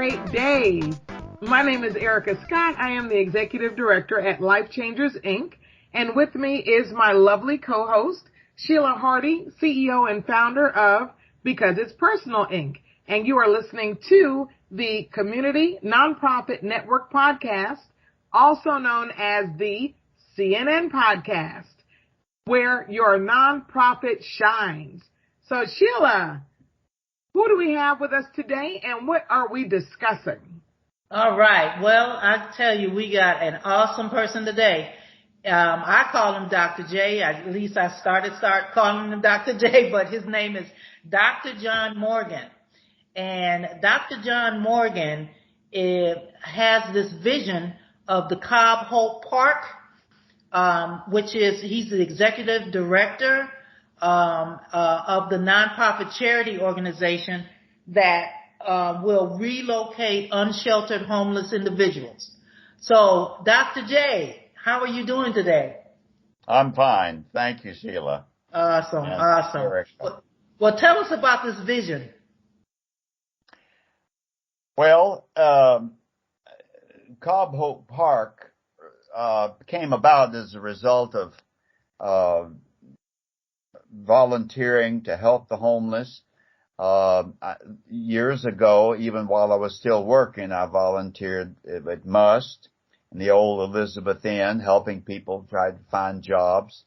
great day. My name is Ericka Scott. I am the Executive Director at Life Changers, Inc. And with me is my lovely co-host, Sheila Hardy, CEO and founder of Because It's Personal, Inc. And you are listening to the Community Nonprofit Network Podcast, also known as the CNN Podcast, where your nonprofit shines. So, Sheila, who do we have with us today, and what are we discussing? All right. Well, I tell you, we got an awesome person today. I call him Dr. J. At least I start calling him Dr. J, but his name is Dr. John Morgan. And Dr. John Morgan has this vision of the Cobb Hope Park, he's the executive director of the nonprofit charity organization that will relocate unsheltered homeless individuals. So, Dr. J, how are you doing today? I'm fine. Thank you, Sheila. Awesome. Well, tell us about this vision. Well, Cobb Hope Park came about as a result of volunteering to help the homeless. Years ago, even while I was still working, I volunteered at Must in the old Elizabeth Inn, helping people try to find jobs.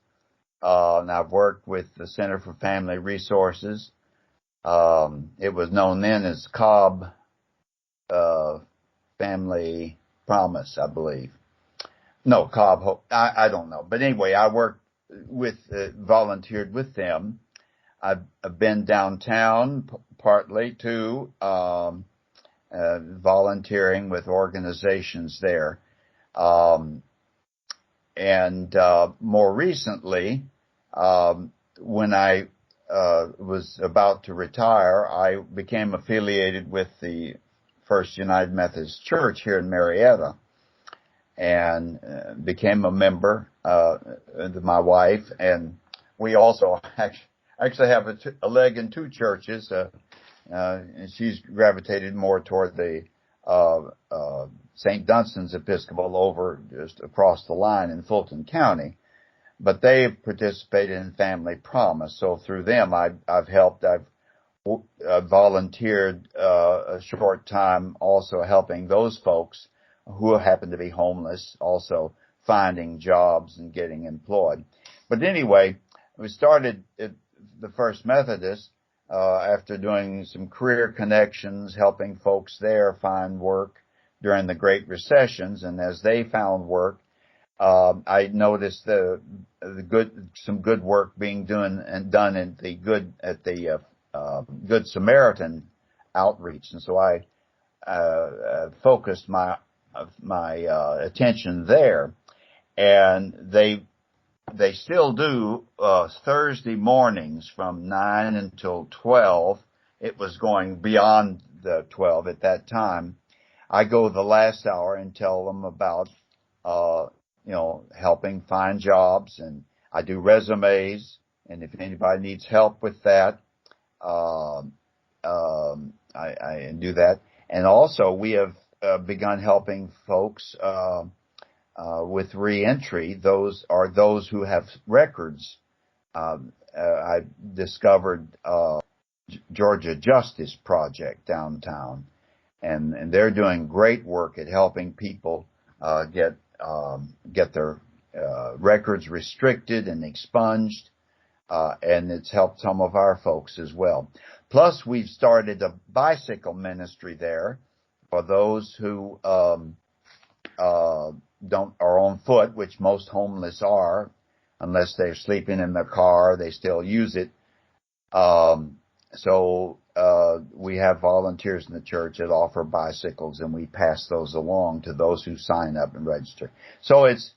And I've worked with the Center for Family Resources. It was known then as Cobb Family Promise, I believe. No, Cobb Hope. I don't know. But anyway, I worked volunteered with them. I've been downtown partly too, volunteering with organizations there. And more recently, when I was about to retire, I became affiliated with the First United Methodist Church here in Marietta, and became a member, my wife, and we also actually have a leg in two churches. And she's gravitated more toward the St. Dunstan's Episcopal over just across the line in Fulton County. But they've participated in Family Promise. So through them, I've helped. I've volunteered a short time also helping those folks who happen to be homeless, also finding jobs and getting employed. But anyway, we started at the First Methodist after doing some career connections, helping folks there find work during the Great Recessions. And as they found work, I noticed some good work being done at the Good Samaritan outreach, and so I focused my attention there. And they still do Thursday mornings from 9 until 12. It was going beyond the 12 at that time. I go the last hour and tell them about helping find jobs, and I do resumes, and if anybody needs help with that, I do that. And also we have begun helping folks with reentry. Those are those who have records. I discovered Georgia Justice Project downtown, and they're doing great work at helping people get their records restricted and expunged. And it's helped some of our folks as well. Plus, we've started a bicycle ministry there for those who are on foot, which most homeless are, unless they're sleeping in their car, they still use it. So we have volunteers in the church that offer bicycles, and we pass those along to those who sign up and register. So it's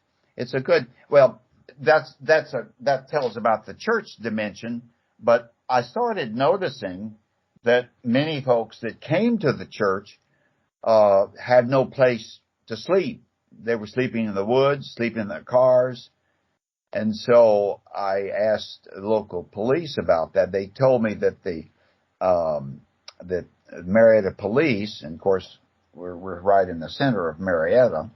a good, well, that tells about the church dimension, but I started noticing that many folks that came to the church had no place to sleep. They were sleeping in the woods, sleeping in their cars. And so I asked local police about that. They told me that that Marietta police, and of course we're right in the center of Marietta.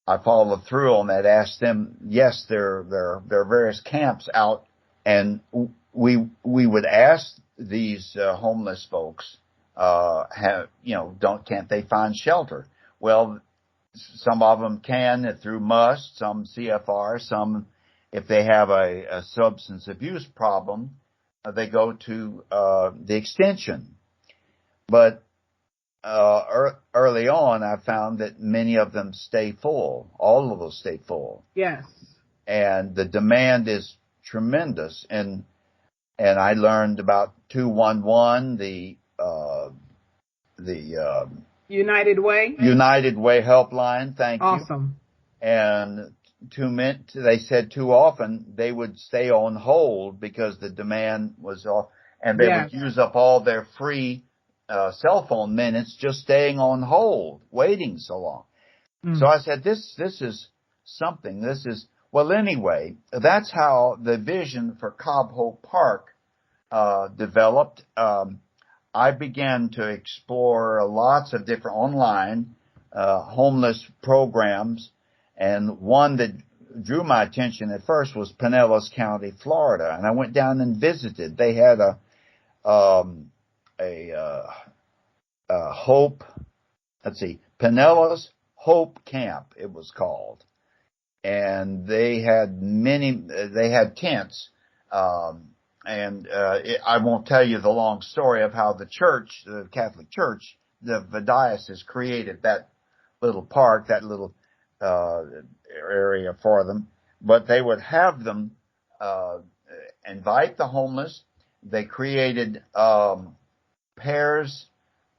I followed through on that, asked them, yes, there are various camps out, and we would ask these homeless folks, can't they find shelter? Well, some of them can through MUST, some CFR, some if they have a substance abuse problem, they go to the extension. But early on, I found that many of them stay full. All of them stay full. Yes. And the demand is tremendous. And I learned about 211, the United Way. United Way helpline. Thank you. Awesome. And they said too often they would stay on hold because the demand was off, and they would use up all their free cell phone minutes just staying on hold, waiting so long. So I said, this is something. Anyway, that's how the vision for Cobb Hope Park developed. I began to explore lots of different online homeless programs, and one that drew my attention at first was Pinellas County, Florida, and I went down and visited. They had a Pinellas Hope Camp, it was called. And they had tents, I won't tell you the long story of how the church, the Catholic Church, the diocese created that little park, that little area for them. But they would have them invite the homeless. They created pairs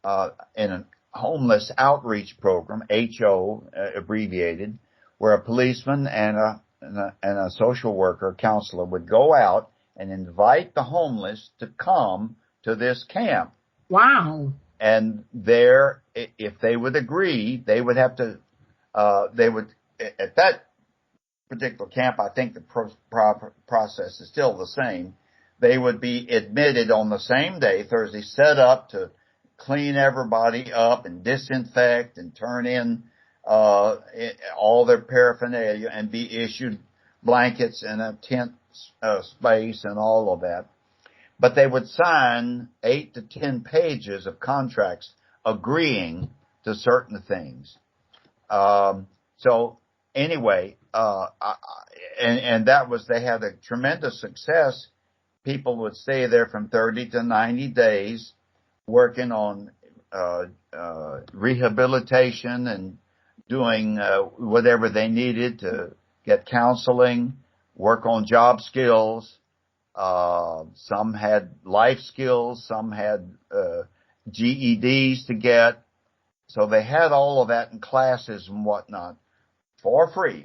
in a homeless outreach program, HO abbreviated, where a policeman and a social worker, counselor would go out and invite the homeless to come to this camp. Wow. And there, if they would agree, they would have to, at that particular camp, I think the process is still the same. They would be admitted on the same day, Thursday, set up to clean everybody up and disinfect and turn in all their paraphernalia and be issued blankets and a tent space and all of that. But they would sign 8 to 10 pages of contracts agreeing to certain things. So anyway, and that was, they had a tremendous success. People would stay there from 30 to 90 days working on rehabilitation and doing whatever they needed to get counseling, work on job skills. Some had life skills, some had GEDs to get. So they had all of that in classes and whatnot for free.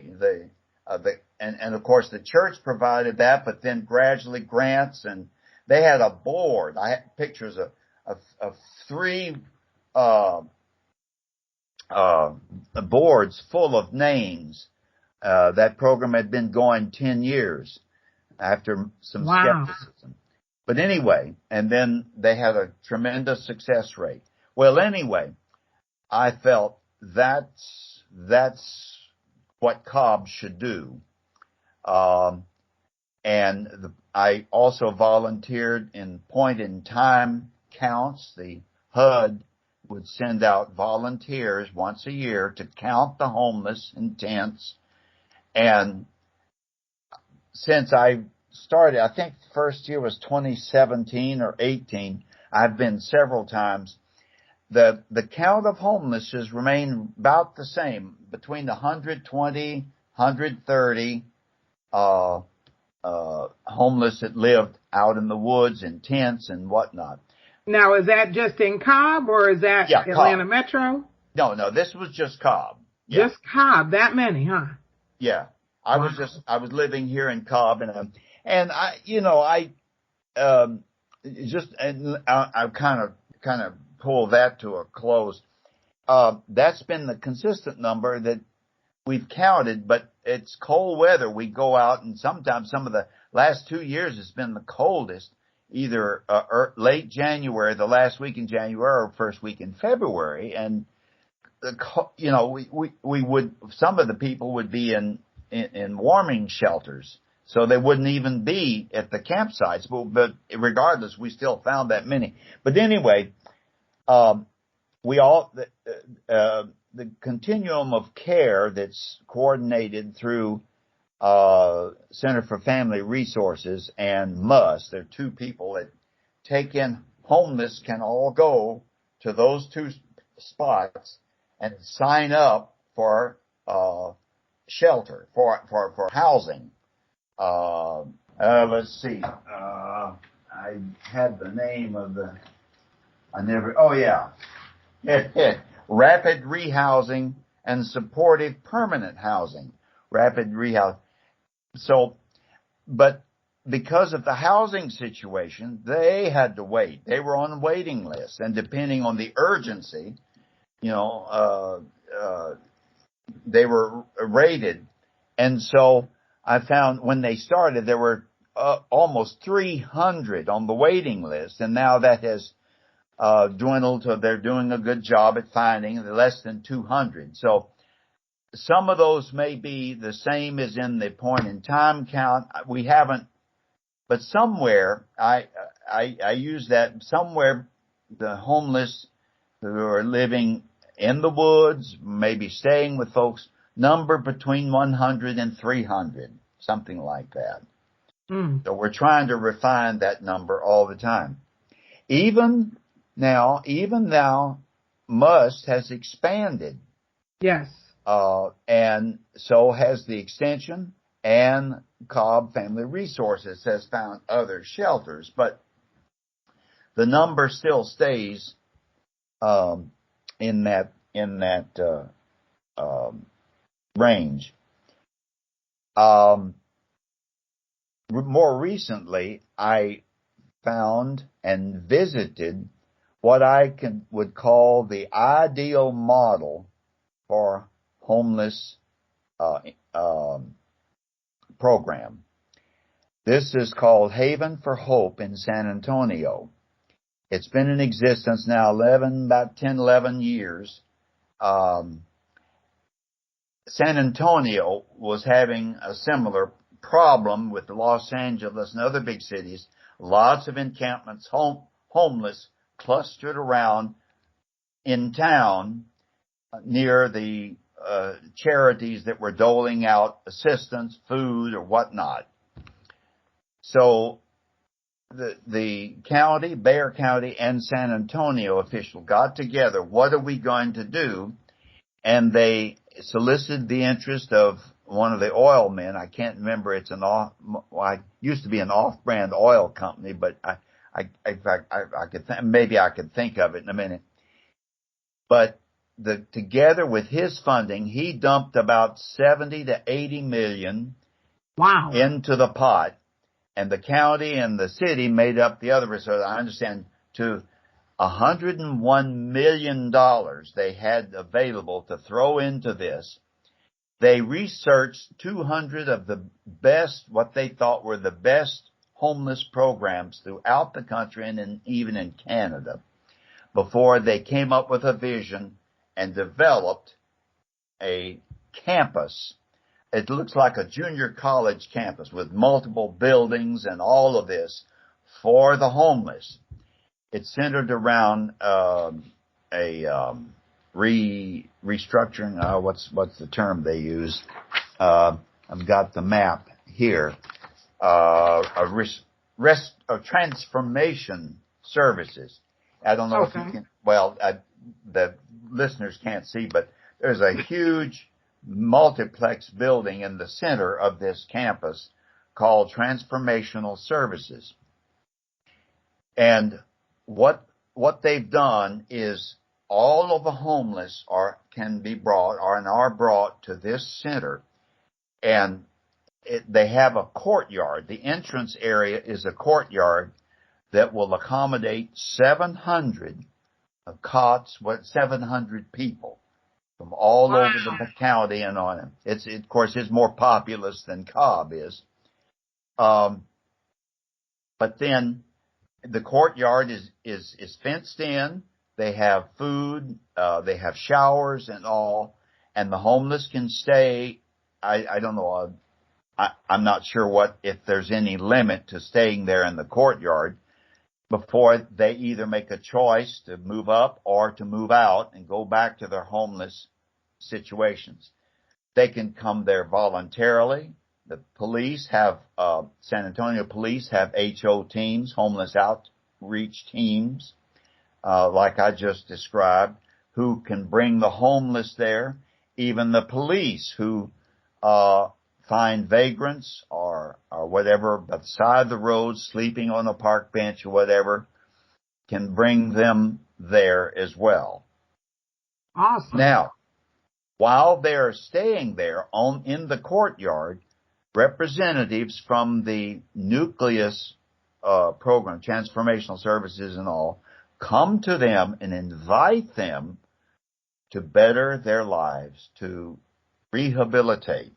And of course the church provided that, but then gradually grants, and they had a board. I had pictures of 3 boards full of names. That program had been going 10 years after some skepticism. But anyway, and then they had a tremendous success rate. Well, anyway, I felt that's what Cobb should do. I also volunteered in point-in-time counts. The HUD would send out volunteers once a year to count the homeless in tents. And since I started, I think the first year was 2017 or 18, I've been several times. The count of homeless has remained about the same, between 120, 130 homeless that lived out in the woods in tents and whatnot. Now, is that just in Cobb, or is that Atlanta Cobb. Metro? No, this was just Cobb. Yeah. Just Cobb, that many, huh? Yeah. I was living here in Cobb, and I kind of pull that to a close. That's been the consistent number that we've counted, but it's cold weather. We go out, and sometimes some of the last 2 years has been the coldest, either late January, the last week in January, or first week in February. And we would, some of the people would be in warming shelters, so they wouldn't even be at the campsites. But regardless, we still found that many. But anyway, the continuum of care that's coordinated through Center for Family Resources and MUST. There are two people that take in homeless, can all go to those two spots and sign up for shelter, for housing. Let's see. I had the name of Rapid Rehousing and Supportive Permanent Housing. Rapid Rehousing. So, but because of the housing situation, they had to wait. They were on waiting lists, and depending on the urgency, they were rated. And so I found when they started, there were almost 300 on the waiting list, and now that has dwindled to they're doing a good job at finding less than 200. So some of those may be the same as in the point in time count. We haven't, but somewhere I use that somewhere the homeless who are living in the woods, maybe staying with folks, number between 100 and 300, something like that. So we're trying to refine that number all the time. Even now, MUST has expanded. Yes. And so has the extension, and Cobb Family Resources has found other shelters, but the number still stays in that range. More recently, I found and visited what I would call the ideal model for homeless program. This is called Haven for Hope in San Antonio. It's been in existence now about 10, 11 years. San Antonio was having a similar problem with Los Angeles and other big cities. Lots of encampments, homeless clustered around in town near the charities that were doling out assistance, food, or whatnot. So the county, Bexar County, and San Antonio official got together. What are we going to do? And they solicited the interest of one of the oil men. I can't remember. It used to be an off-brand oil company, but maybe I could think of it in a minute. But together with his funding, he dumped about 70 to 80 million into the pot, and the county and the city made up the other. So I understand to $101 million they had available to throw into this. They researched 200 of the best, what they thought were the best homeless programs throughout the country and even in Canada before they came up with a vision and developed a campus. It looks like a junior college campus with multiple buildings and all of this for the homeless. It's centered around restructuring. What's the term they use? I've got the map here. Transformation services. I don't know if you can. Well, the listeners can't see, but there's a huge multiplex building in the center of this campus called Transformational Services. And what they've done is all of the homeless are brought to this center, and they have a courtyard. The entrance area is a courtyard that will accommodate 700 cots, 700 people from all over the county and on it. It's, of course, it's more populous than Cobb is. But then the courtyard is fenced in. They have food, they have showers and all, and the homeless can stay. I don't know. I'm not sure if there's any limit to staying there in the courtyard before they either make a choice to move up or to move out and go back to their homeless situations. They can come there voluntarily. The police have, San Antonio police have HO teams, homeless outreach teams, like I just described, who can bring the homeless there. Even the police who, find vagrants or whatever beside the road, sleeping on a park bench or whatever, can bring them there as well. Awesome. Now, while they're staying there in the courtyard, representatives from the Nucleus program, transformational services and all, come to them and invite them to better their lives, to rehabilitate.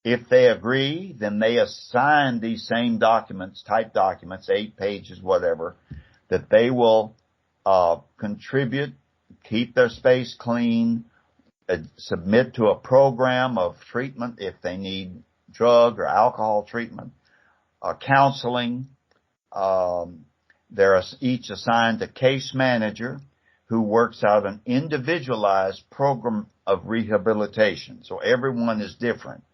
If they agree, then they assign these same documents, typed documents, 8 pages, whatever, that they will contribute, keep their space clean, submit to a program of treatment if they need drug or alcohol treatment, counseling. They're each assigned a case manager who works out an individualized program of rehabilitation. So everyone is different.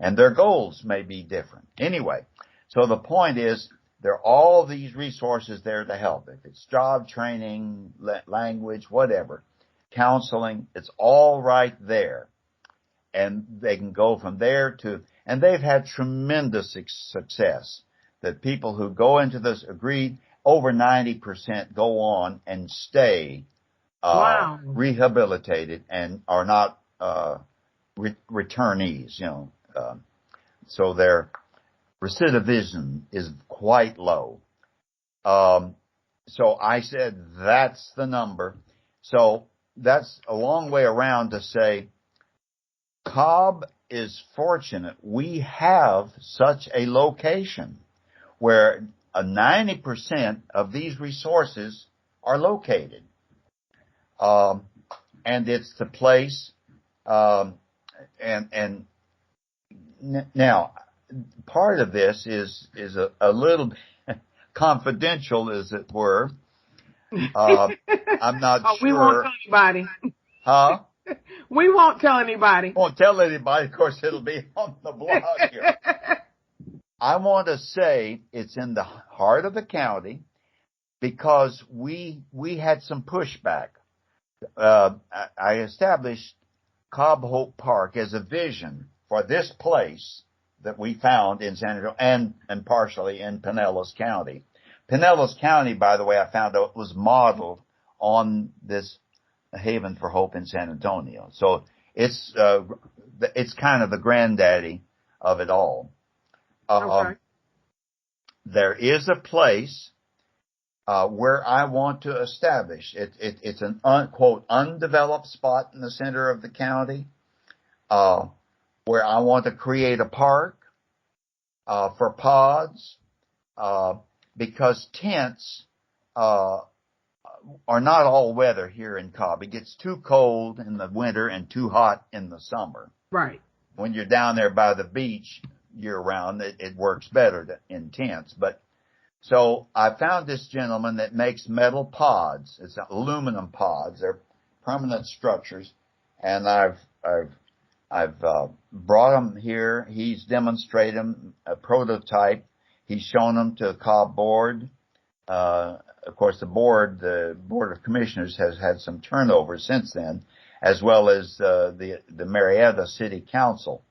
And their goals may be different. Anyway, so the point is there are all these resources there to help. If it's job training, language, whatever, counseling, it's all right there. And they can go from there and they've had tremendous success. That people who go into this agreed, over 90% go on and stay rehabilitated and are not returnees, so their recidivism is quite low. So I said that's the number. So that's a long way around to say Cobb is fortunate. We have such a location where 90% of these resources are located. And it's the place, and now part of this is a little confidential, as it were. I'm not sure. We won't tell anybody. Huh? We won't tell anybody. Won't tell anybody. Of course, it'll be on the blog here. I want to say it's in the heart of the county because we had some pushback. I established Cobb Hope Park as a vision for this place that we found in San Antonio and partially in Pinellas County. Pinellas County, by the way, I found out was modeled on this Haven for Hope in San Antonio. So it's kind of the granddaddy of it all. Okay. There is a place where I want to establish. It's an quote undeveloped spot in the center of the county where I want to create a park for pods because tents are not all weather here in Cobb. It gets too cold in the winter and too hot in the summer. Right. When you're down there by the beach year-round, it works better in tents. But so I found this gentleman that makes metal pods. It's aluminum pods. They're permanent structures, and I've brought them here. He's demonstrated them, a prototype. He's shown them to the Cobb board. Of course, the board of commissioners has had some turnover since then, as well as the Marietta City Council.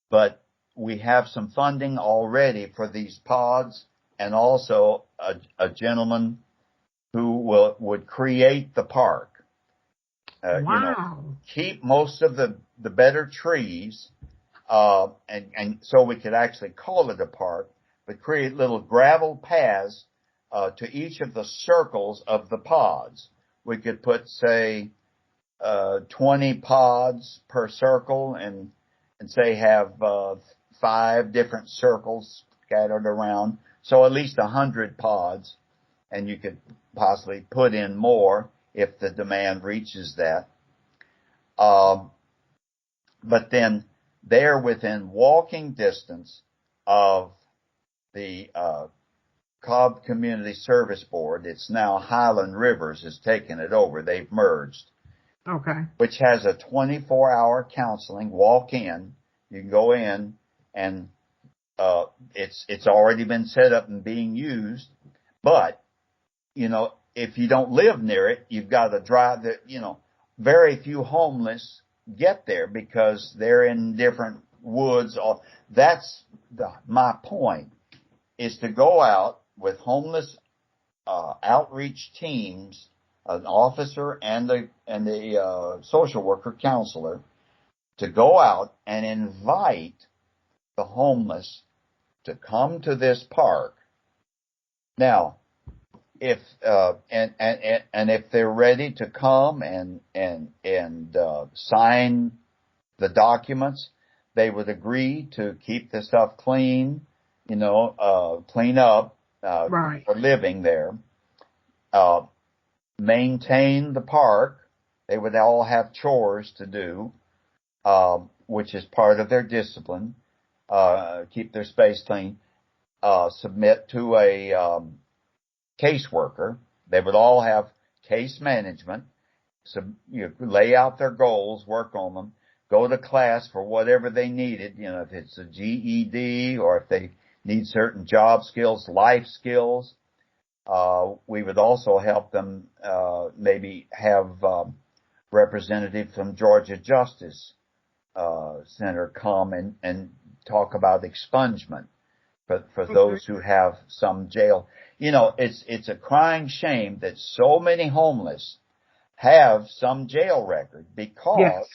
But we have some funding already for these pods, and also a gentleman who would create the park. Wow. Keep most of the better trees, and so we could actually call it a park, but create little gravel paths to each of the circles of the pods. We could put, say, 20 pods per circle, and say have 5 different circles scattered around, so at least 100 pods and you could possibly put in more if the demand reaches that. But then they're within walking distance of the Cobb Community Service Board. It's now Highland Rivers has taken it over. They've merged. Okay. Which has a 24-hour counseling, walk in. You can go in and it's already been set up and being used. But, if you don't live near it, you've got to drive very few homeless get there because they're in different woods. That's my point, is to go out with homeless outreach teams, an officer and the social worker counselor, to go out and invite the homeless to come to this park. Now, if and if they're ready to come and sign the documents, they would agree to keep the stuff clean, clean up right. for living there, maintain the park. They would all have chores to do, which is part of their discipline. Keep their space clean. Submit to a caseworker. They would all have case management. So lay out their goals, work on them, go to class for whatever they needed. If it's a GED or if they need certain job skills, life skills. We would also help them maybe have representative from Georgia Justice Center come and talk about expungement for those who have some jail. It's a crying shame that so many homeless have some jail record, because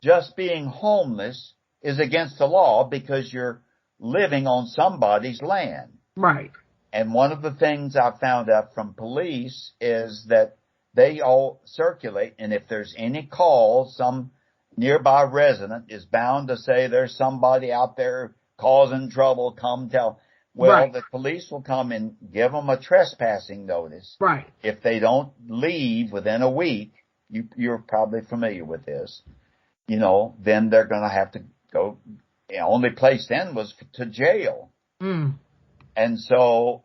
just being homeless is against the law because you're living on somebody's land. Right. And one of the things I found out from police is that they all circulate, and if there's any call, some nearby resident is bound to say there's somebody out there causing trouble, come tell. Well, the police will come and give them a trespassing notice. Right. If they don't leave within a week, you're probably familiar with this, then they're going to have to go. The only place then was to jail. Mm. And so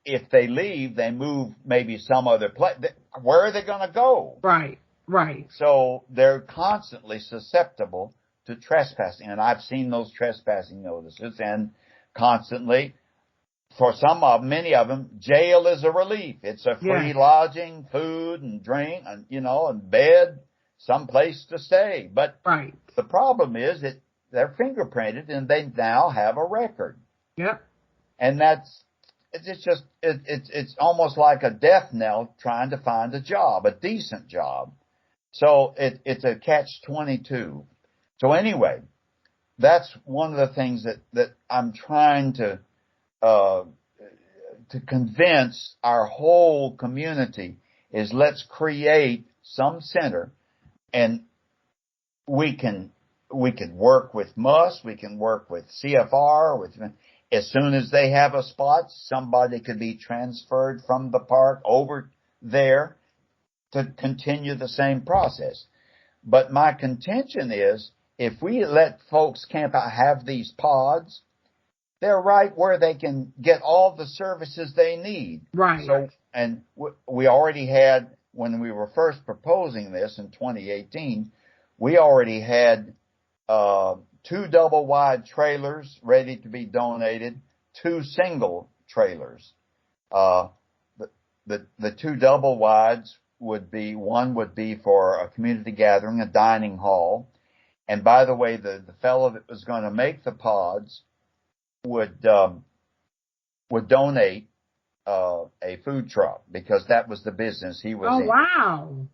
if they leave, they move maybe some other place. Where are they going to go? Right. Right. So they're constantly susceptible to trespassing. And I've seen those trespassing notices, and constantly, for many of them, jail is a relief. It's a free lodging, food and drink, and, and bed, some place to stay. But the problem is that they're fingerprinted and they now have a record. Yep. And it's almost like a death knell trying to find a job, a decent job. So it's a catch-22. So anyway, that's one of the things that I'm trying to convince our whole community is, let's create some center, and we can work with MUS, we can work with CFR, as soon as they have a spot, somebody could be transferred from the park over there to continue the same process. But my contention is, if we let folks camp out, have these pods, they're right where they can get all the services they need. Right. So, and we already had, when we were first proposing this in 2018, we already had 2 double-wide trailers ready to be donated, 2 single trailers. The 2 double-wides one would be for a community gathering, a dining hall. And by the way, the fellow that was going to make the pods would donate a food truck, because that was the business he was in. Oh, wow.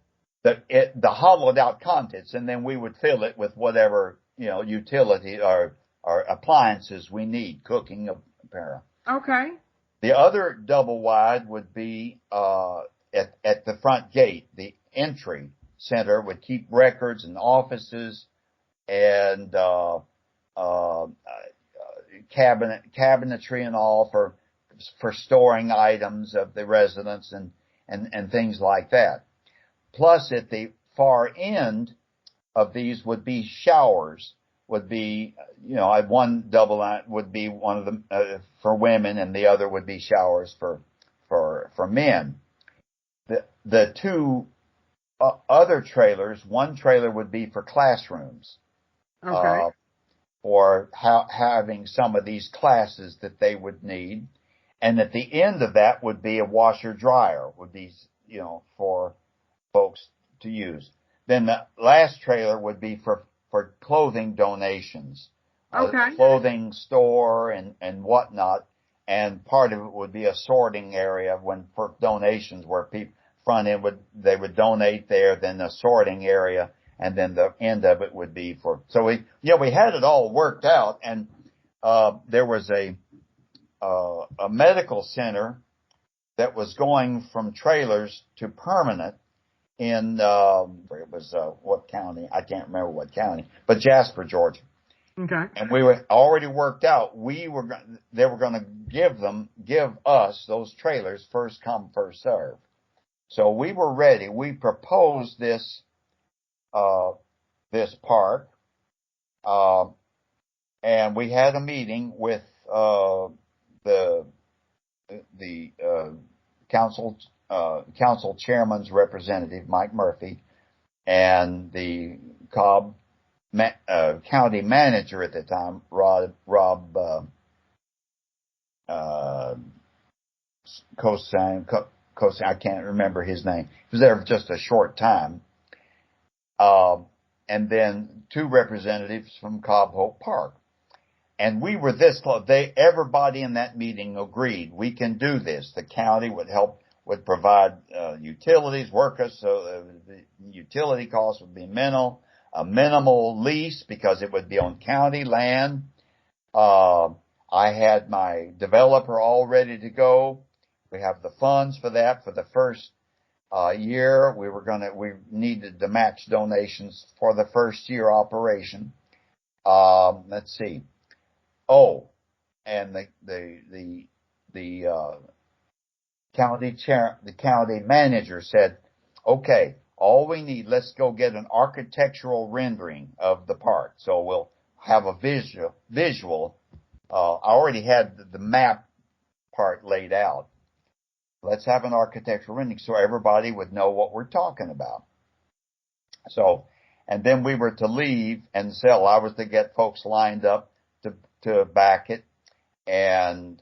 The hollowed out contents, and then we would fill it with whatever, utility or appliances we need, cooking, apparel. Okay. The other double wide would be at the front gate. The entry center would keep records and offices and cabinetry and all for for storing items of the residents and things like that. Plus, at the far end of these would be showers, would be, one double would be one of them for women, and the other would be showers for men. The two other trailers, one trailer would be for classrooms. Okay. Or having some of these classes that they would need. And at the end of that would be a washer dryer, would be, for folks to use. Then the last trailer would be for clothing donations. Okay. Clothing store and whatnot. And part of it would be a sorting area for donations where people front end they would donate there, then the sorting area, and then the end of it would be so we had it all worked out, and there was a medical center that was going from trailers to permanent in it was what county? I can't remember what county, but Jasper, Georgia. Okay. And we were already worked out. They were going to give us those trailers first come, first serve. So we were ready. We proposed this park, and we had a meeting with the council chairman's representative, Mike Murphy, and the Cobb county manager at the time, Rob Cosine, I can't remember his name. He was there for just a short time. And then two representatives from Cobb Hope Park. And we were this close. Everybody in that meeting agreed we can do this. The county would provide utilities, workers, so the utility costs would be minimal, a minimal lease because it would be on county land. I had my developer all ready to go. We have the funds for that for the first year. We needed to match donations for the first year operation. Let's see. Oh, and the county manager said, okay, all we need, let's go get an architectural rendering of the park. So we'll have a visual. I already had the map part laid out. Let's have an architectural rendering so everybody would know what we're talking about. So, and then we were to leave and sell. I was to get folks lined up to back it, and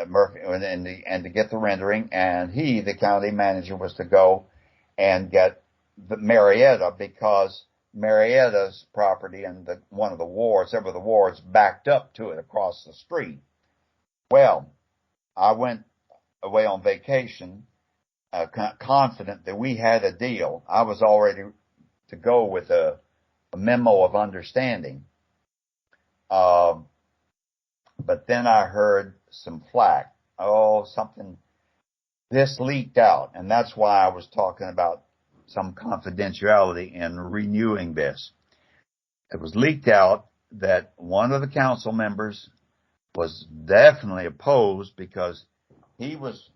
Murphy and to get the rendering. And the county manager, was to go and get the Marietta, because Marietta's property and several of the wards backed up to it across the street. Well, I went away on vacation, confident that we had a deal. I was all ready to go with a memo of understanding. But then I heard some flack. This leaked out, and that's why I was talking about some confidentiality in renewing this. It was leaked out that one of the council members was definitely opposed because he was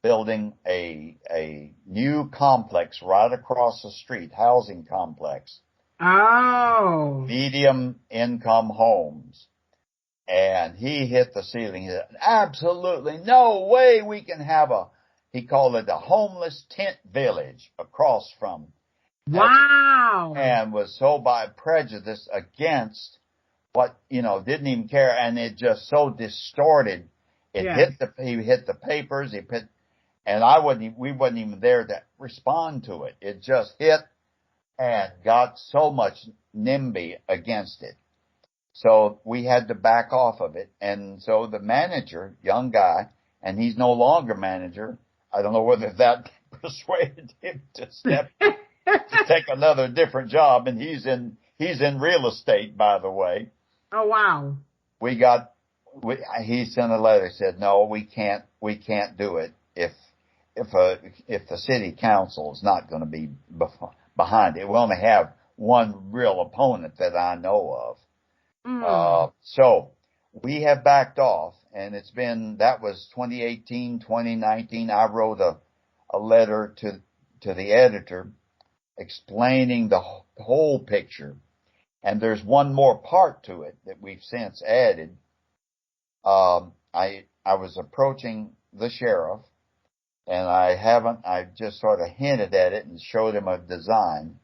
building a new complex right across the street, housing complex. Oh. Medium income homes. And he hit the ceiling. He said, absolutely no way we can have he called it a homeless tent village across from. Wow. And was so by prejudice against what, didn't even care. And it just so distorted. He hit the papers, and we wasn't even there to respond to it. It just hit and got so much NIMBY against it. So we had to back off of it. And so the manager, young guy, and he's no longer manager. I don't know whether that persuaded him to take another different job. And he's in real estate, by the way. Oh, wow. He sent a letter, said, no, we can't do it if the city council is not going to be behind it. We only have one real opponent that I know of. So we have backed off, and that was 2018, 2019. I wrote a letter to the editor explaining the whole picture. And there's one more part to it that we've since added. I was approaching the sheriff, and I just sort of hinted at it and showed him a design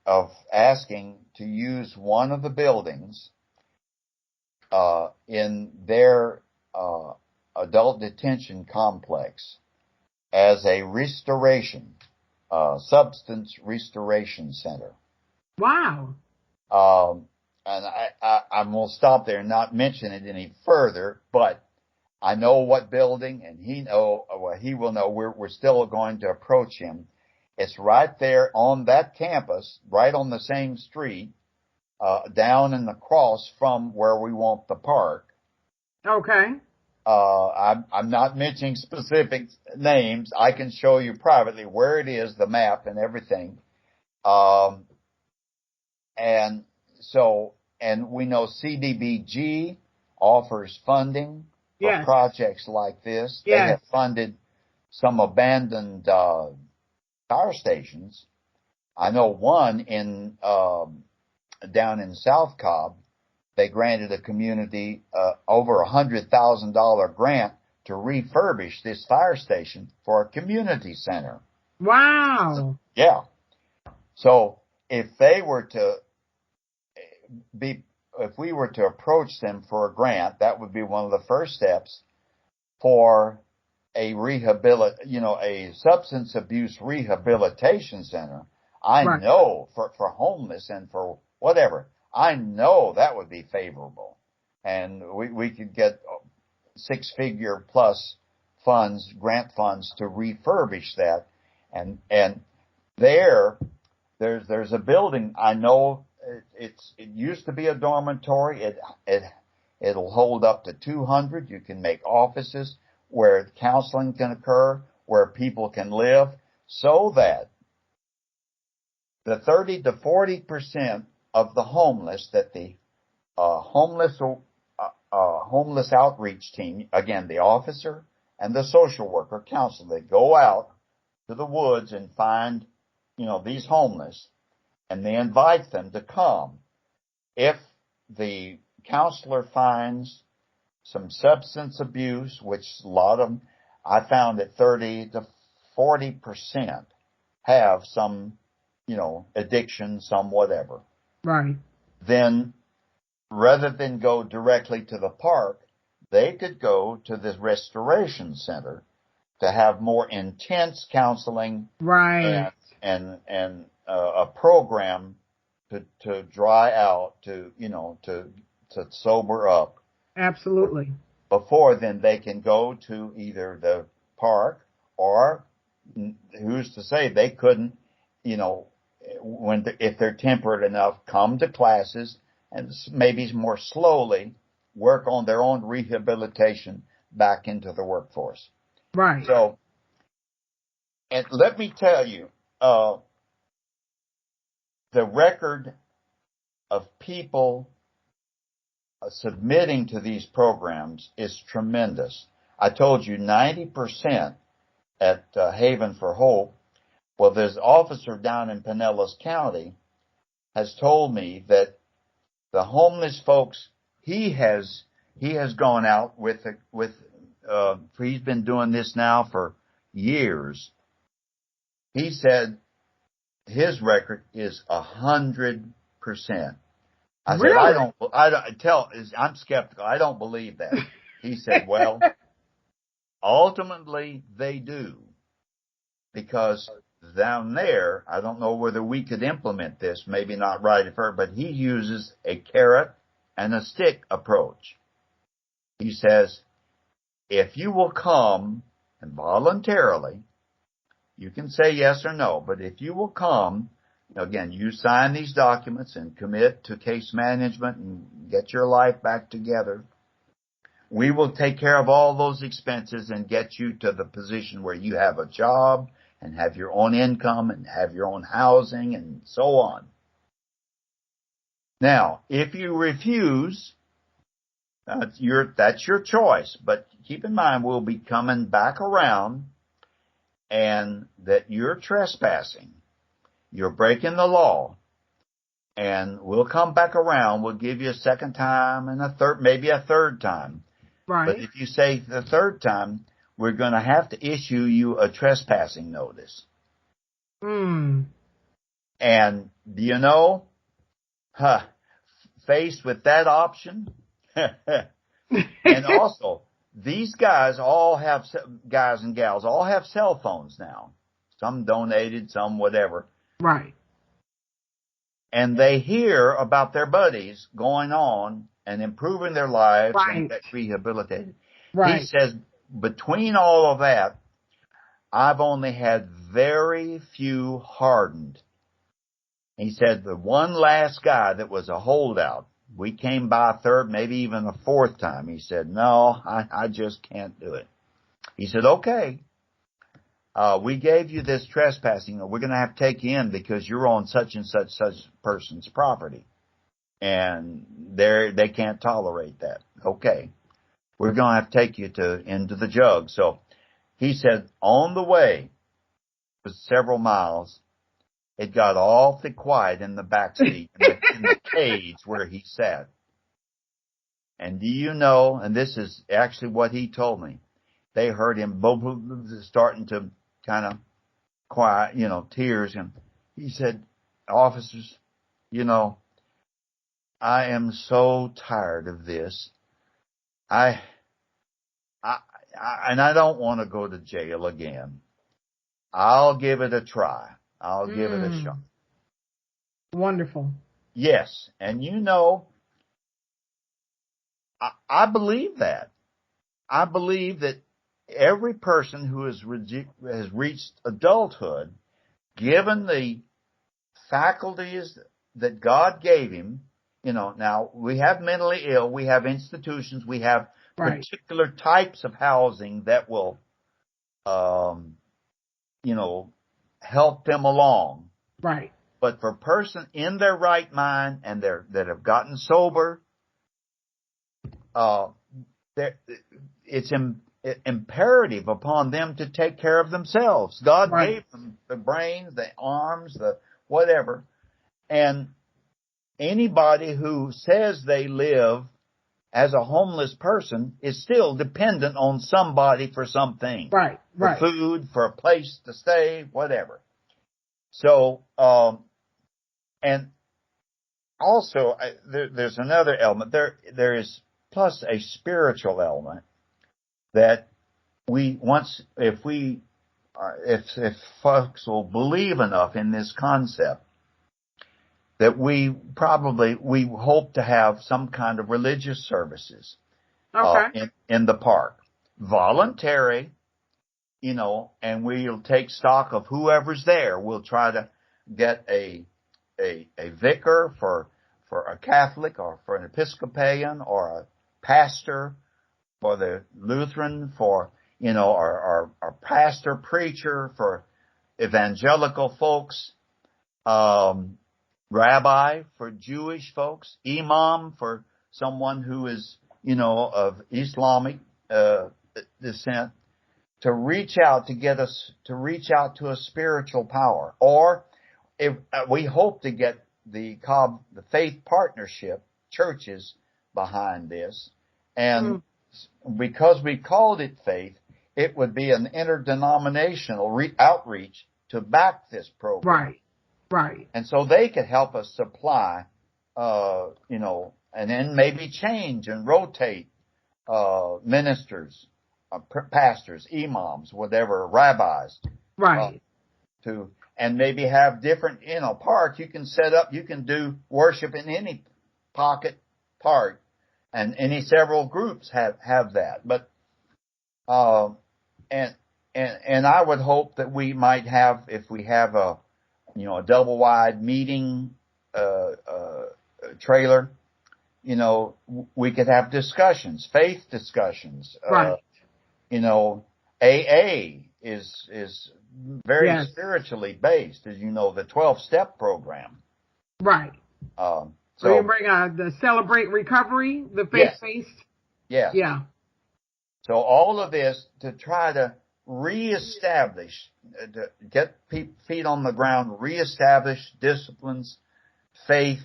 of asking to use one of the buildings in their adult detention complex as a substance restoration center. Wow. And I'm going to stop there and not mention it any further, but I know what building, and he will know. We're still going to approach him. It's right there on that campus, right on the same street, down in the cross from where we want the park. Okay. I'm not mentioning specific names. I can show you privately where it is, the map and everything. And we know CDBG offers funding for projects like this. They have funded some abandoned fire stations. I know one down in South Cobb. They granted a community over $100,000 grant to refurbish this fire station for a community center. Wow. Yeah. So if we were to approach them for a grant, that would be one of the first steps for a substance abuse rehabilitation center. I know for homeless and for whatever, I know that would be favorable. And we could get 6-figure plus grant funds to refurbish that. And there's a building, I know it used to be a dormitory. It'll hold up to 200. You can make offices where counseling can occur, where people can live, so that the 30 to 40% of the homeless that the homeless outreach team, again, the officer and the social worker counsel, they go out to the woods and find, these homeless, and they invite them to come. If the counselor finds some substance abuse, which a lot of them, I found that 30 to 40% have some, addiction, some whatever. Right. Then rather than go directly to the park, they could go to the restoration center to have more intense counseling. Right. And a program to dry out, to sober up. Absolutely. Before then, they can go to either the park, or who's to say they couldn't, if they're temperate enough, come to classes and maybe more slowly work on their own rehabilitation back into the workforce. Right. So, and let me tell you, the record of people submitting to these programs is tremendous. I told you 90% at Haven for Hope. Well, this officer down in Pinellas County has told me that the homeless folks he has gone out with he's been doing this now for years. He said his record is 100%. I said, I'm skeptical. I don't believe that. He said, well, ultimately they do, because down there, I don't know whether we could implement this, maybe not right at first, but he uses a carrot and a stick approach. He says, if you will come and voluntarily, you can say yes or no, but if you will come, again, you sign these documents and commit to case management and get your life back together, we will take care of all those expenses and get you to the position where you have a job and have your own income and have your own housing and so on. Now, if you refuse, That's your choice. But keep in mind, we'll be coming back around, and that you're trespassing. You're breaking the law. And we'll come back around. We'll give you a second time and maybe a third time. Right. But if you say the third time, we're going to have to issue you a trespassing notice. Hmm. And do you know, faced with that option, and also these guys and gals all have cell phones now. Some donated, some whatever. Right. And they hear about their buddies going on and improving their lives and get rehabilitated. Right. He says, between all of that, I've only had very few hardened. He said the one last guy that was a holdout, we came by a third, maybe even a fourth time. He said, no, I just can't do it. He said, okay. We gave you this trespassing. We're going to have to take you in because you're on such and such person's property. And they can't tolerate that. Okay. We're going to have to take you into the jug. So he said on the way, it was several miles, it got awfully quiet in the back seat, in the cage where he sat. And do you know, and this is actually what he told me, they heard him starting to kind of quiet, tears. And he said, officers, I am so tired of this. And I don't want to go to jail again. I'll give it a try. I'll give it a shot. Wonderful. Yes. And I believe that. I believe that every person who has reached adulthood, given the faculties that God gave him, now we have mentally ill, we have institutions, we have particular types of housing that will, help them along. Right. But for a person in their right mind and that have gotten sober, it's imperative upon them to take care of themselves. God gave them the brains, the arms, the whatever. And anybody who says they live as a homeless person is still dependent on somebody for something. Right. For food, for a place to stay, whatever. So, and also there's another element. There is plus a spiritual element that if folks will believe enough in this concept, that we hope to have some kind of religious services in the park, voluntary, and we'll take stock of whoever's there. We'll try to get a vicar for a Catholic or for an Episcopalian or a pastor for the Lutheran, for our pastor preacher for evangelical folks, rabbi for Jewish folks, imam for someone who is, of Islamic descent, to reach out to a spiritual power. Or if we hope to get the Faith Partnership churches behind this, and because we called it faith, it would be an interdenominational outreach to back this program. Right. And so they could help us supply, and then maybe change and rotate ministers, pastors, imams, whatever, rabbis. Right. And maybe have different, park. You can set up, you can do worship in any pocket park, and any several groups have that. But, and I would hope that we might have, if we have a double wide meeting, trailer, we could have discussions, faith discussions. Right. AA is very spiritually based, as you know, the 12-step program. Right. So you bring the Celebrate Recovery, the faith-based. Yes. Yeah. So all of this to try to reestablish, to get feet on the ground, reestablish disciplines, faith,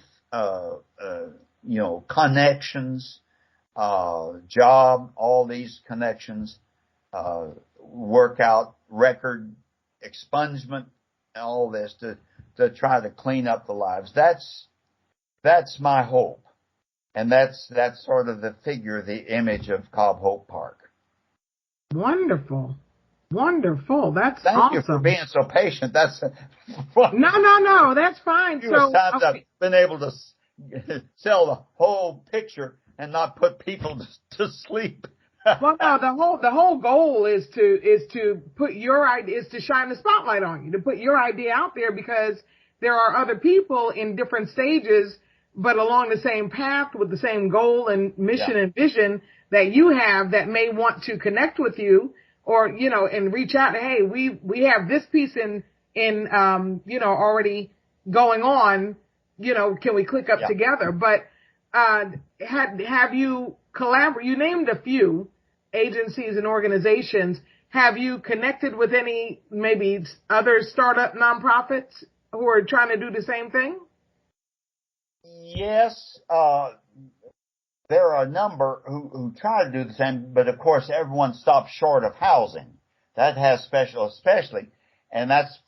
connections, job, all these connections, work out record expungement, all this to try to clean up the lives. That's my hope. And that's sort of the figure, the image of Cobb Hope Park. Wonderful. That's Thank awesome. you for being so patient. That's No, that's fine. few times I've been able to sell the whole picture and not put people to sleep. Well, no, the whole goal is to put your idea, is to shine the spotlight on you, to put your idea out there, because there are other people in different stages, but along the same path with the same goal and mission and vision that you have, that may want to connect with you, or, and reach out to, hey, we have this piece in already going on, can we click up together? But, have you you named a few agencies and organizations. Have you connected with any, maybe other startup nonprofits who are trying to do the same thing? Yes, there are a number who try to do the same, but of course everyone stops short of housing. That has especially, and that's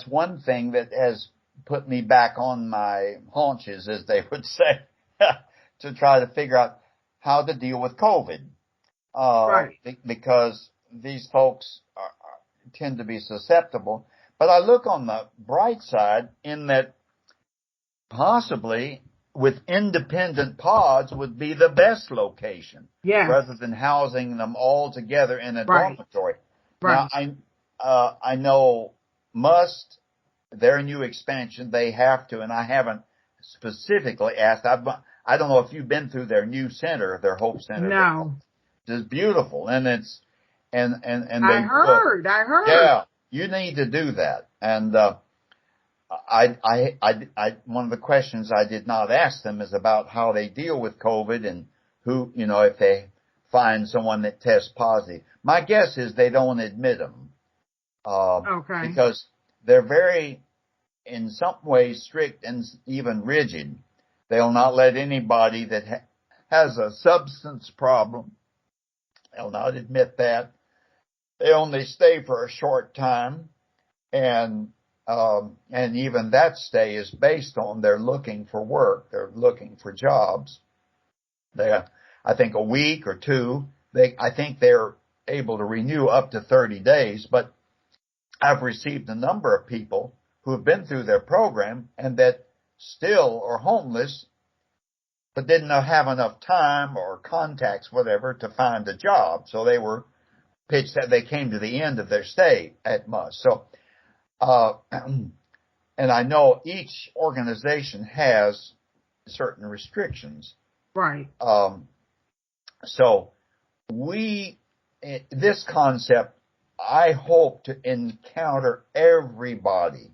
one thing that has put me back on my haunches, as they would say, to try to figure out how to deal with COVID. Right. Because these folks tend to be susceptible. But I look on the bright side in that possibly with independent pods would be the best location, rather than housing them all together in a dormitory. Right. Now, I know their new expansion, they have to, and I haven't specifically asked. I don't know if you've been through their new center, their Hope Center. No. It's beautiful, and it's and I heard. Yeah, you need to do that. And I one of the questions I did not ask them is about how they deal with COVID and who, if they find someone that tests positive. My guess is they don't admit them. Because they're very, in some ways, strict and even rigid. They'll not let anybody that has a substance problem, they'll not admit that. They only stay for a short time, and even that stay is based on they're looking for work, they're looking for jobs. I think a week or two. I think they're able to renew up to 30 days, but I've received a number of people who have been through their program and that still are homeless, but didn't have enough time or contacts, whatever, to find a job. So they were pitched that they came to the end of their stay at most. So, and I know each organization has certain restrictions. Right. So this concept, I hope to encounter everybody,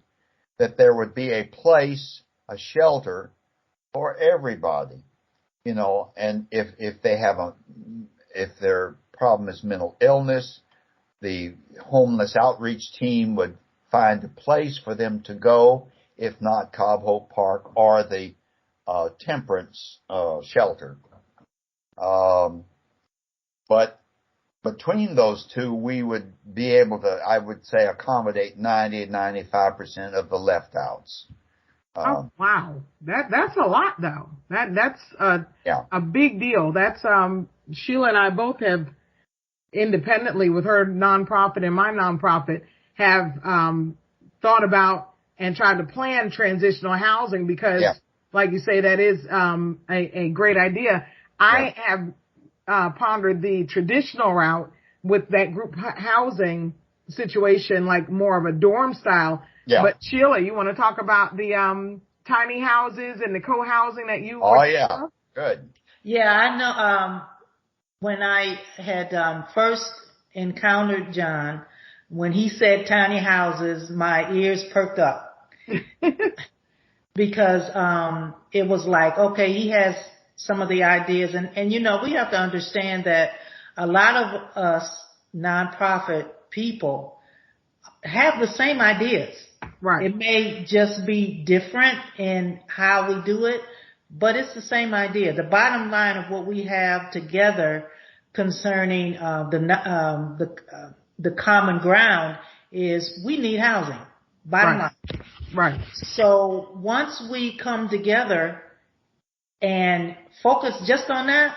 that there would be a place, a shelter for everybody, and if their problem is mental illness, the homeless outreach team would find a place for them to go, if not Cobb Hope Park or the temperance shelter. But between those two, we would be able to, I would say, accommodate 90 to 95% of the left outs. Oh, wow. That's a lot, though. That's a big deal. That's, Sheila and I both have independently with her nonprofit and my nonprofit have, thought about and tried to plan transitional housing because, like you say, that is, a great idea. I have, pondered the traditional route with that group housing situation, like more of a dorm style. Yeah. But Sheila, you want to talk about the tiny houses and the co-housing that you? Oh yeah, good. Yeah, I know. When I had first encountered John, when he said tiny houses, my ears perked up because it was like, okay, he has some of the ideas. And we have to understand that a lot of us nonprofit people have the same ideas. Right. It may just be different in how we do it, but it's the same idea. The bottom line of what we have together concerning the common ground is we need housing. Bottom line. Right. So once we come together and focus just on that,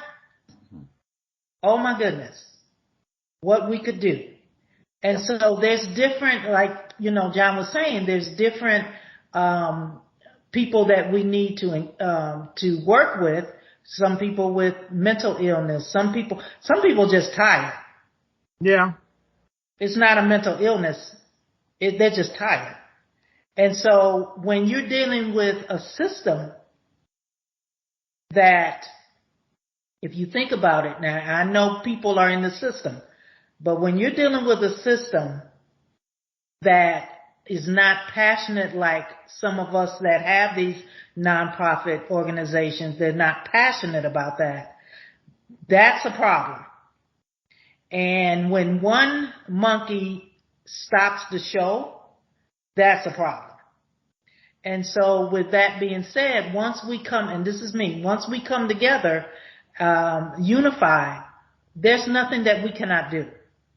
oh my goodness, what we could do. And so there's different, like, John was saying, there's different people that we need to work with. Some people with mental illness. Some people just tired. Yeah. It's not a mental illness. They're just tired. And so when you're dealing with a system that, if you think about it now, I know people are in the system, but when you're dealing with a system that is not passionate like some of us that have these nonprofit organizations, they're not passionate about that, that's a problem. And when one monkey stops the show, that's a problem. And so with that being said, once we come, and this is me, once we come together, unified, there's nothing that we cannot do.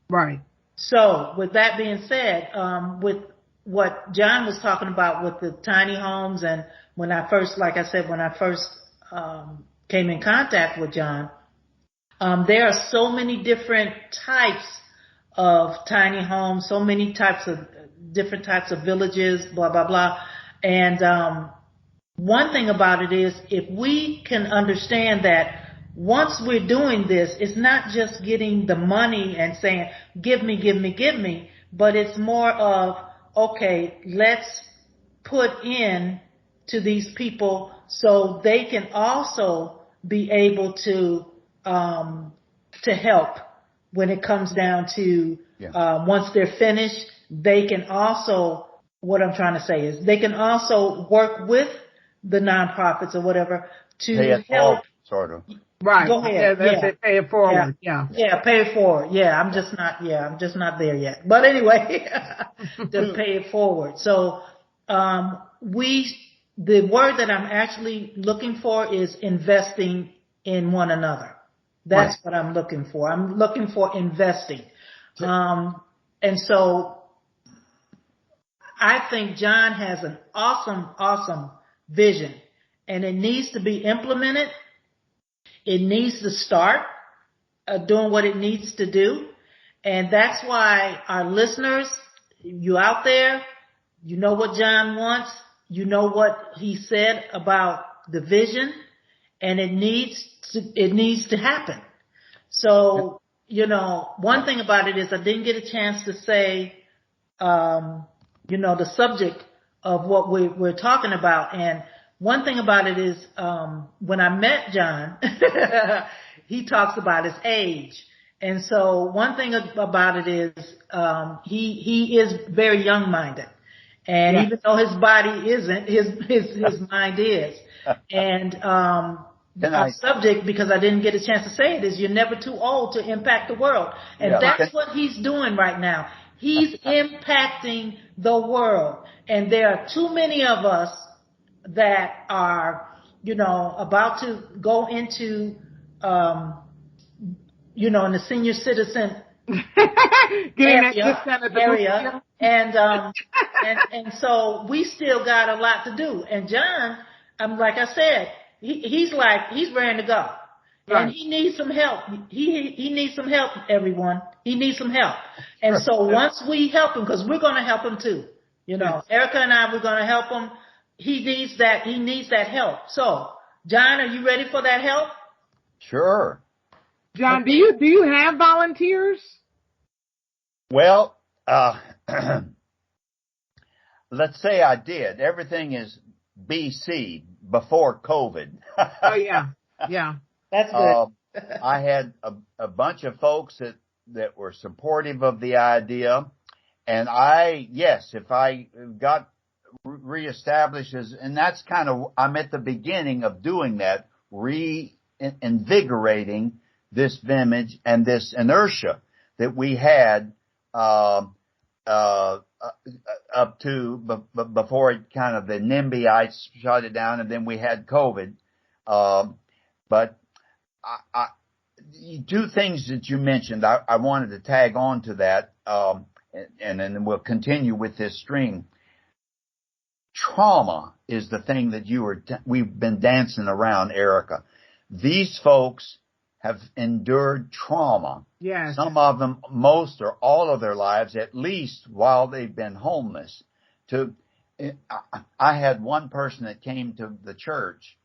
Right. So with that being said, with what John was talking about with the tiny homes, and when I first came in contact with John, there are so many different types of tiny homes, so many different types of villages, blah, blah, blah. And one thing about it is, if we can understand that once we're doing this, it's not just getting the money and saying, give me, give me, give me, but it's more of, okay, let's put in to these people so they can also be able to help when it comes down to, once they're finished, they can also, what I'm trying to say is, they can also work with the nonprofits or whatever to help. Sort of. Right. Go ahead. Yeah. Pay it forward. Yeah, pay it forward. Yeah, I'm just not there yet. But anyway, just pay it forward. So, the word that I'm actually looking for is investing in one another. That's what I'm looking for. I'm looking for investing. And so I think John has an awesome vision, and it needs to be implemented. It needs to start doing what it needs to do. And that's why our listeners, you out there, you know what John wants. You know what he said about the vision, and it needs to happen. So, one thing about it is I didn't get a chance to say, the subject of what we're talking about. And one thing about it is, when I met John, he talks about his age. And so one thing about it is, he is very young-minded. And even though his body isn't, his mind is. And, our subject, because I didn't get a chance to say it, is you're never too old to impact the world. And that's what he's doing right now. He's impacting the world. And there are too many of us that are, about to go into, in the senior citizen area. And so we still got a lot to do. And John, like I said, he's ready to go. Right. And he needs some help. He needs some help, everyone. He needs some help. And so once we help him, because we're going to help him too. Ericka and I, we're going to help him. He needs that help. So, John, are you ready for that help? Sure. John, do you have volunteers? Well, let's say I did. Everything is BC, before COVID. Oh, yeah. Yeah. That's good. I had a bunch of folks that were supportive of the idea. And if I got reestablished and that's kind of, I'm at the beginning of doing that reinvigorating this image and this inertia that we had up to before it kind of the NIMBYites shut it down, and then we had COVID. But two things that you mentioned, I wanted to tag on to that, and then we'll continue with this stream. Trauma is the thing that we've been dancing around, Ericka. These folks have endured trauma. Yes. Some of them, most or all of their lives, at least while they've been homeless. I had one person that came to the church,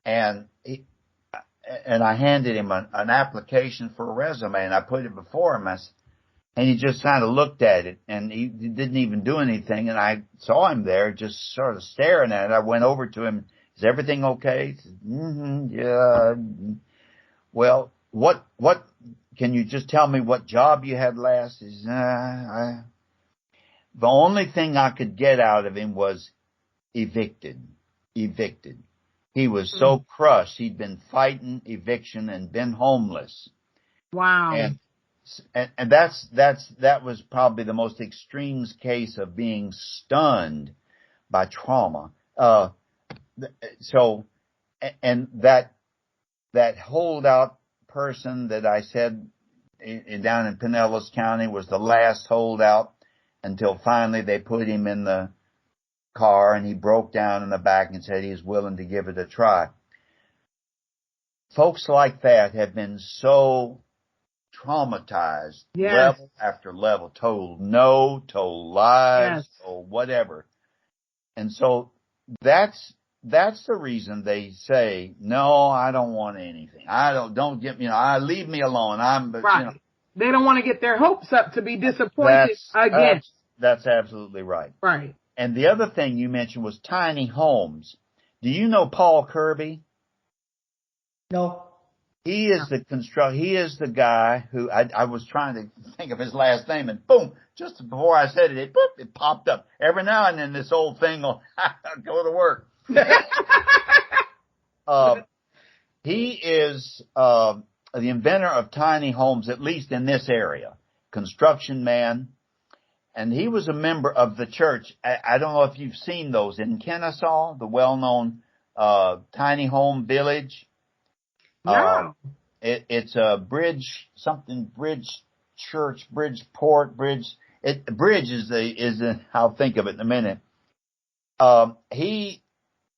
and I handed him an application for a resume, and I put it before him. And he just kind of looked at it, and he didn't even do anything. And I saw him there just sort of staring at it. I went over to him. Is everything okay? He said, yeah. Well, what, can you just tell me what job you had last? He said, the only thing I could get out of him was evicted. He was so crushed. He'd been fighting eviction and been homeless. Wow. And that was probably the most extreme case of being stunned by trauma. So, and that holdout person that I said down in Pinellas County was the last holdout until finally they put him in the car and he broke down in the back and said he was willing to give it a try. Folks like that have been so traumatized, yes, level after level, told no, told lies, yes, or whatever. And so that's the reason they say, no, I don't want anything. Don't get me, leave me alone. Right. They don't want to get their hopes up to be disappointed again. That's absolutely right. Right. And the other thing you mentioned was tiny homes. Do you know Paul Kirby? No. He is the guy who, I was trying to think of his last name, and boom, just before I said it, it popped up. Every now and then this old thing will go to work. He is the inventor of tiny homes, at least in this area, construction man. And he was a member of the church. I don't know if you've seen those in Kennesaw, the well-known tiny home village. No. It's a bridge church, Bridgeport, bridge. Bridge is I'll think of it in a minute.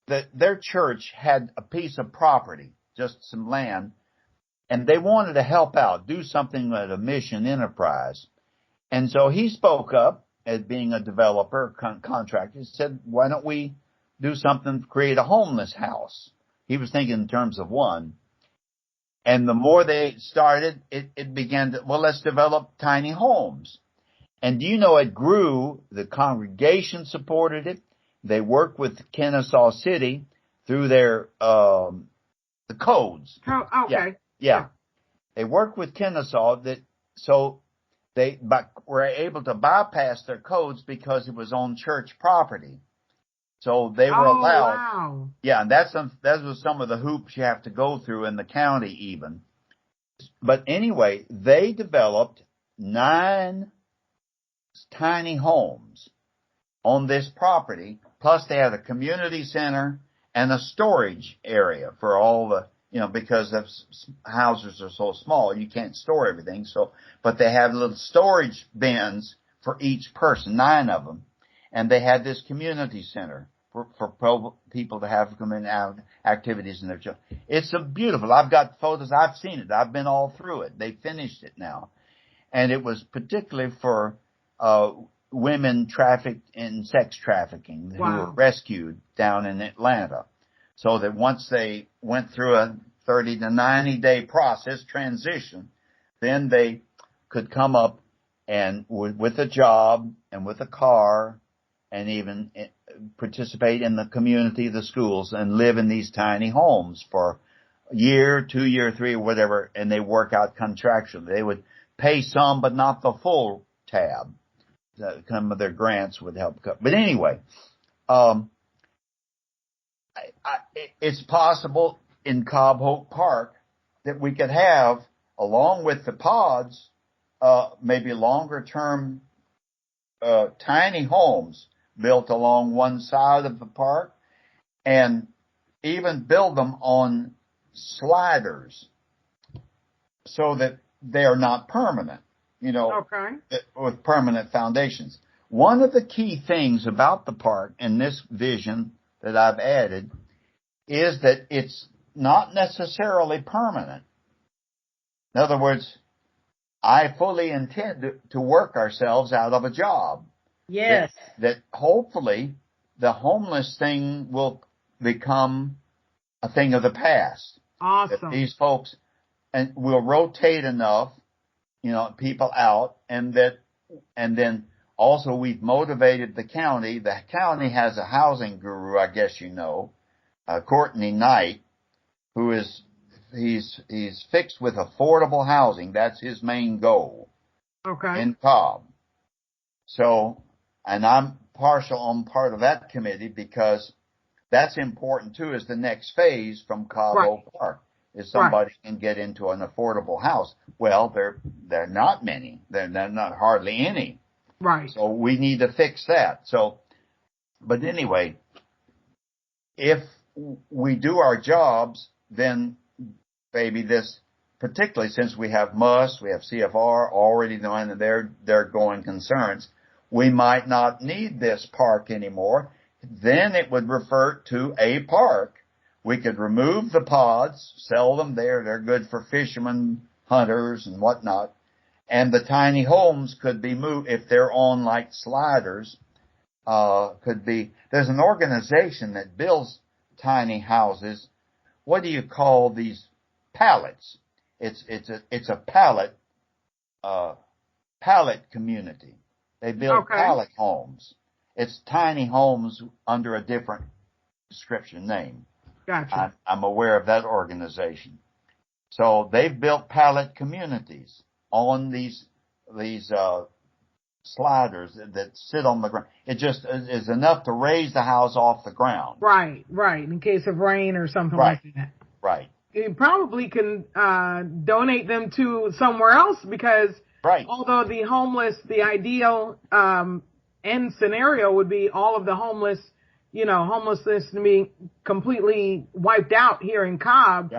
Their church had a piece of property, just some land, and they wanted to help out, do something with a mission enterprise. And so he spoke up as being a developer, contractor. He said, why don't we do something, create a homeless house? He was thinking in terms of one. And the more they started, it began to, let's develop tiny homes. And do you know it grew? The congregation supported it. They worked with Kennesaw City through their, the codes. Oh, okay. Yeah. They worked with Kennesaw so they were able to bypass their codes because it was on church property. So they were allowed. Wow. Yeah, and that was some of the hoops you have to go through in the county even. But anyway, they developed 9 tiny homes on this property. Plus they had a community center and a storage area for all the, because the houses are so small, you can't store everything. But they had little storage bins for each person, 9 of them. And they had this community center for people to have come in and out activities in their church. It's beautiful. I've got photos. I've seen it. I've been all through it. They finished it now. And it was particularly for women trafficked in sex trafficking who were rescued down in Atlanta. So that once they went through a 30 to 90 day process transition, then they could come up and with a job and with a car and even participate in the community, the schools, and live in these tiny homes for a year, 2 year, 3, or whatever, and they work out contractually. They would pay some, but not the full tab. Some of their grants would help cut. But anyway, it's possible in Cobb Hope Park that we could have, along with the pods, maybe longer term, tiny homes built along one side of the park, and even build them on sliders so that they are not permanent, with permanent foundations. One of the key things about the park in this vision that I've added is that it's not necessarily permanent. In other words, I fully intend to work ourselves out of a job. Yes. That hopefully the homeless thing will become a thing of the past. Awesome. That these folks and will rotate enough, people out, and then also we've motivated the county. The county has a housing guru, I guess Courtney Knight, who is he's fixed with affordable housing. That's his main goal. Okay. In Cobb. So, and I'm partial on part of that committee because that's important too, is the next phase from Cobb Hope Park, is somebody can get into an affordable house. Well, they're not many. They're not hardly any. Right. So we need to fix that. So, but anyway, if we do our jobs, then maybe this, particularly since we have MUS, we have CFR already knowing their going concerns, we might not need this park anymore. Then it would revert to a park. We could remove the pods, sell them there. They're good for fishermen, hunters, and whatnot. And the tiny homes could be moved if they're on like sliders. There's an organization that builds tiny houses. What do you call these? Pallets. It's a pallet community. They build pallet homes. It's tiny homes under a different description name. Gotcha. I'm aware of that organization. So they've built pallet communities on these sliders that sit on the ground. It just is enough to raise the house off the ground. Right. In case of rain or something like that. Right. You probably can donate them to somewhere else because although the ideal end scenario would be all of the homelessness to be completely wiped out here in Cobb.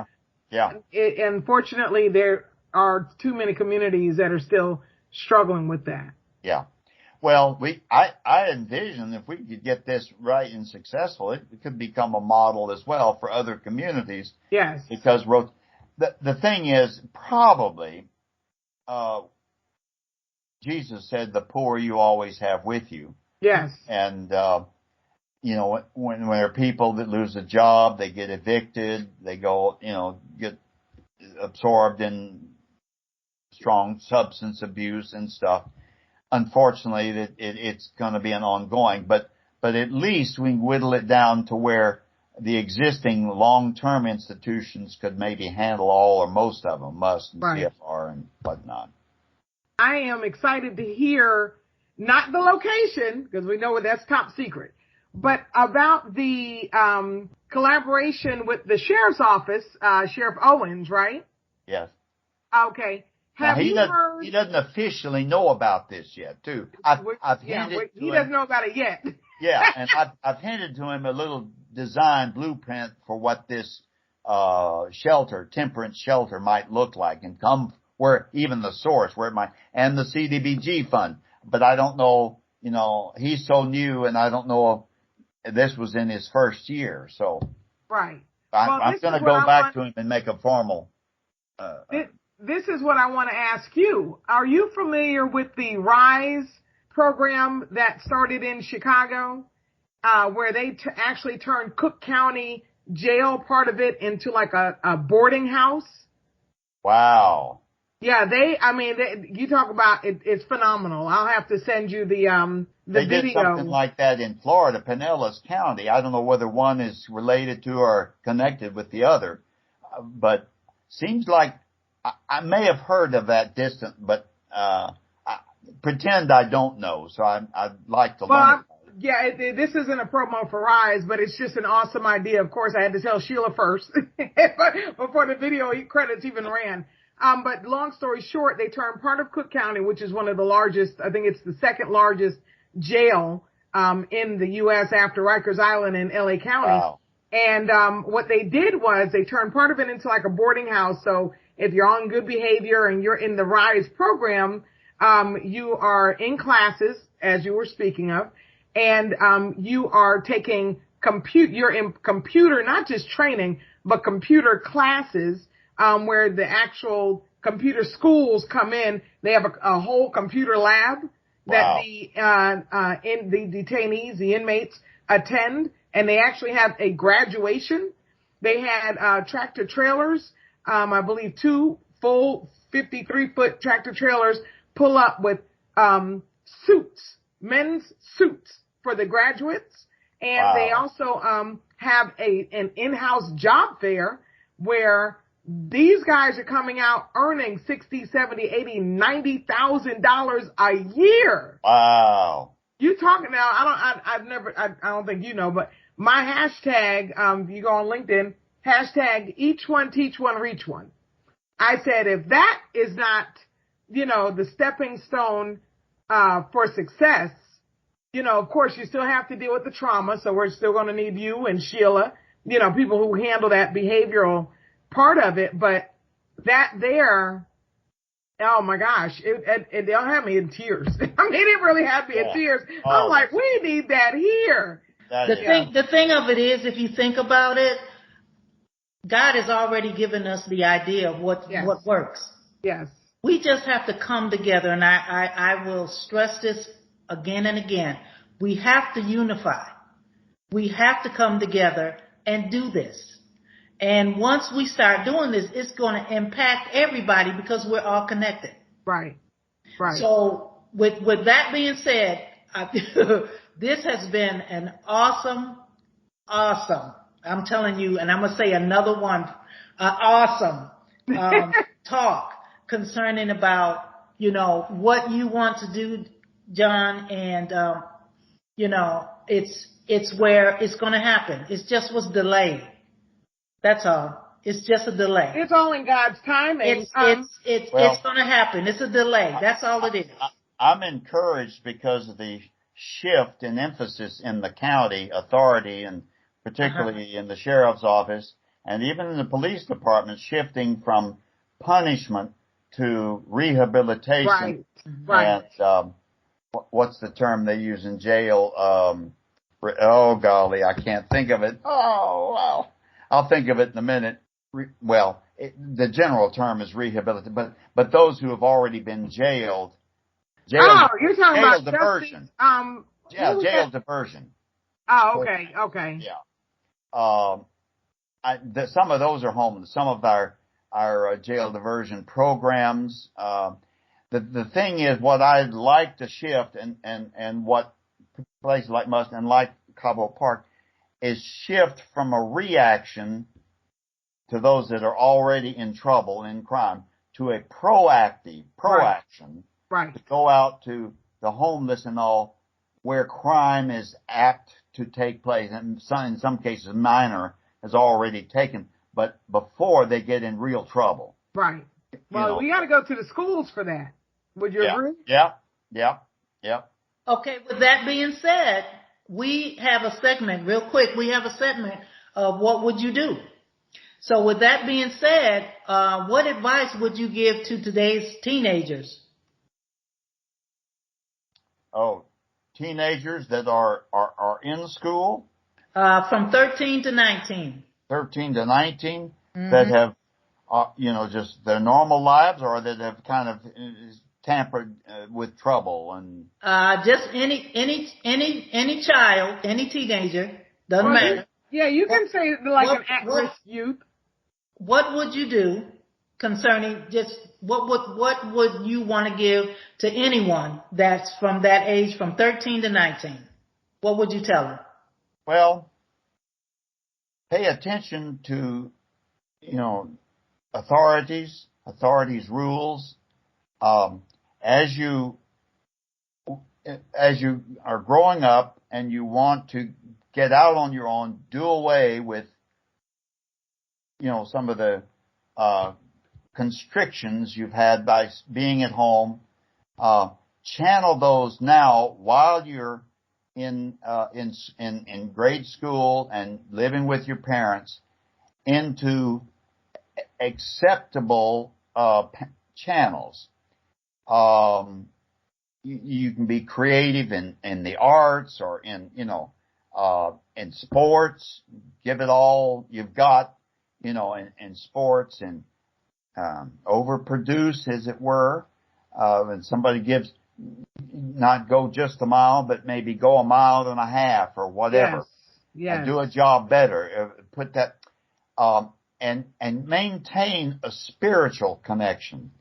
Yeah. Unfortunately, there are too many communities that are still struggling with that. Yeah. Well, I envision if we could get this right and successful, it could become a model as well for other communities. Yes. Because the thing is, probably, Jesus said, "The poor you always have with you." Yes. And when there are people that lose a job, they get evicted, they go, get absorbed in strong substance abuse and stuff. Unfortunately, it's going to be an ongoing, but at least we can whittle it down to where the existing long-term institutions could maybe handle all or most of them, MUS and CFR and whatnot. I am excited to hear not the location, because we know that's top secret, but about the collaboration with the sheriff's office, Sheriff Owens, right? Yes. Okay. Have you heard? He doesn't officially know about this yet, too. I've hinted to him. He doesn't know about it yet. Yeah, and I've hinted to him a little design blueprint for what this temperance shelter might look like, and come where even the source, where it might, and the CDBG fund. But I don't know, he's so new, and I don't know if this was in his first year. So right. I'm going to go back to him and make a formal. This is what I want to ask you. Are you familiar with the RISE program that started in Chicago, where they actually turned Cook County Jail, part of it, into like a boarding house? Wow. Yeah, you talk about it, it's phenomenal. I'll have to send you the they video. Did something like that in Florida, Pinellas County. I don't know whether one is related to or connected with the other, but seems like I may have heard of that distant, but pretend I don't know. So I'd like to learn. this isn't a promo for Rise, but it's just an awesome idea. Of course, I had to tell Sheila first before the video credits even ran. But long story short, they turned part of Cook County, which is one of the largest, I think it's the second largest jail in the U.S. after Rikers Island in L.A. County. Wow. And what they did was they turned part of it into like a boarding house. So if you're on good behavior and you're in the RISE program, you are in classes, as you were speaking of, and you are taking you're in computer, not just training, but computer classes where the actual computer schools come in. They have a whole computer lab that the detainees, the inmates attend, and they actually have a graduation. They had tractor trailers, I believe 2 full 53-foot tractor trailers pull up with suits, men's suits for the graduates. And they also have an in-house job fair where these guys are coming out earning $60, $70, $80, $90,000 a year. Wow. You talking now? I don't think you know, but my hashtag, you go on LinkedIn, hashtag each one, teach one, reach one. I said, if that is not, the stepping stone, for success, of course you still have to deal with the trauma. So we're still going to need you and Sheila, people who handle that behavioral part of it. But that there, oh my gosh, it they'll have me in tears. I mean, it really had me in tears. I'm like, we need that here. The thing of it is, if you think about it, God has already given us the idea of what works. Yes. We just have to come together, and I will stress this again and again. We have to unify. We have to come together and do this. And once we start doing this, it's going to impact everybody because we're all connected. Right. Right. So with that being said, this has been an awesome, I'm telling you, and I'm going to say another one, awesome talk concerning about, what you want to do, John, and, it's where it's going to happen. It's just was delayed. That's all. It's just a delay. It's all in God's timing. It's going to happen. It's a delay. That's all it is. I'm encouraged because of the shift in emphasis in the county authority and particularly in the sheriff's office and even in the police department, shifting from punishment to rehabilitation. Right. And what's the term they use in jail? Oh golly, I can't think of it. Oh wow. I'll think of it in a minute. The general term is rehabilitation, but those who have already been jailed. You're talking about diversion. Jail diversion. Oh, okay. Yeah. Some of those are homeless. Some of our jail diversion programs. The thing is, what I'd like to shift and what places like Mustang and like Cobb Hope Park is shift from a reaction to those that are already in trouble in crime to a proaction. Right. To go out to the homeless and all where crime is apt to take place, and in some cases minor has already taken, but before they get in real trouble. Right. Well, we got to go to the schools for that. Would you agree? Yeah. Okay, with that being said, we have a segment, real quick, of what would you do? So with that being said, what advice would you give to today's teenagers? Oh, teenagers that are in school? From 13 to 19. 13 to 19 that have, just their normal lives or that have kind of tampered with trouble and. Just any child, any teenager, doesn't matter. Yeah, you can say like an at-risk youth. What would you do concerning just what would you want to give to anyone that's from that age, from 13 to 19? What would you tell them? Well, pay attention to, authorities rules. As you as you are growing up and you want to get out on your own, do away with, some of the constrictions you've had by being at home, channel those now while you're in grade school and living with your parents into acceptable channels. You can be creative in the arts or in sports. Give it all you've got, in sports, and overproduce, as it were. When somebody gives, not go just a mile, but maybe go a mile and a half or whatever. Yes. And do a job better. Put that, and maintain a spiritual connection.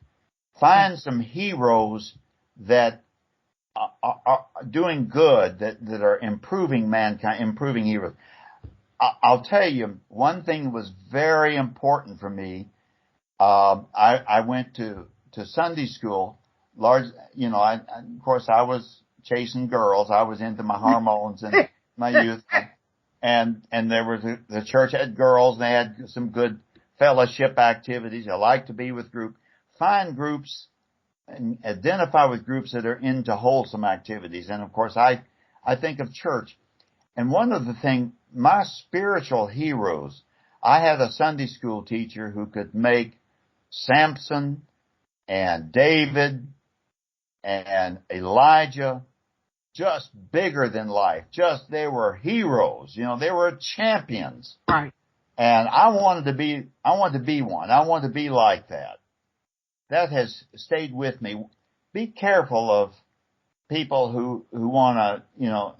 Find some heroes that are doing good, that are improving mankind, improving heroes. I'll tell you, one thing was very important for me. I went to Sunday school. Of course, I was chasing girls. I was into my hormones in my youth. And there was the church had girls, and they had some good fellowship activities. I like to be with groups. Find groups and identify with groups that are into wholesome activities. And of course, I think of church. And one of the things, my spiritual heroes, I had a Sunday school teacher who could make Samson and David and Elijah just bigger than life. They were heroes. They were champions. Right. And I wanted to be one. I wanted to be like that. That has stayed with me. Be careful of people who want to,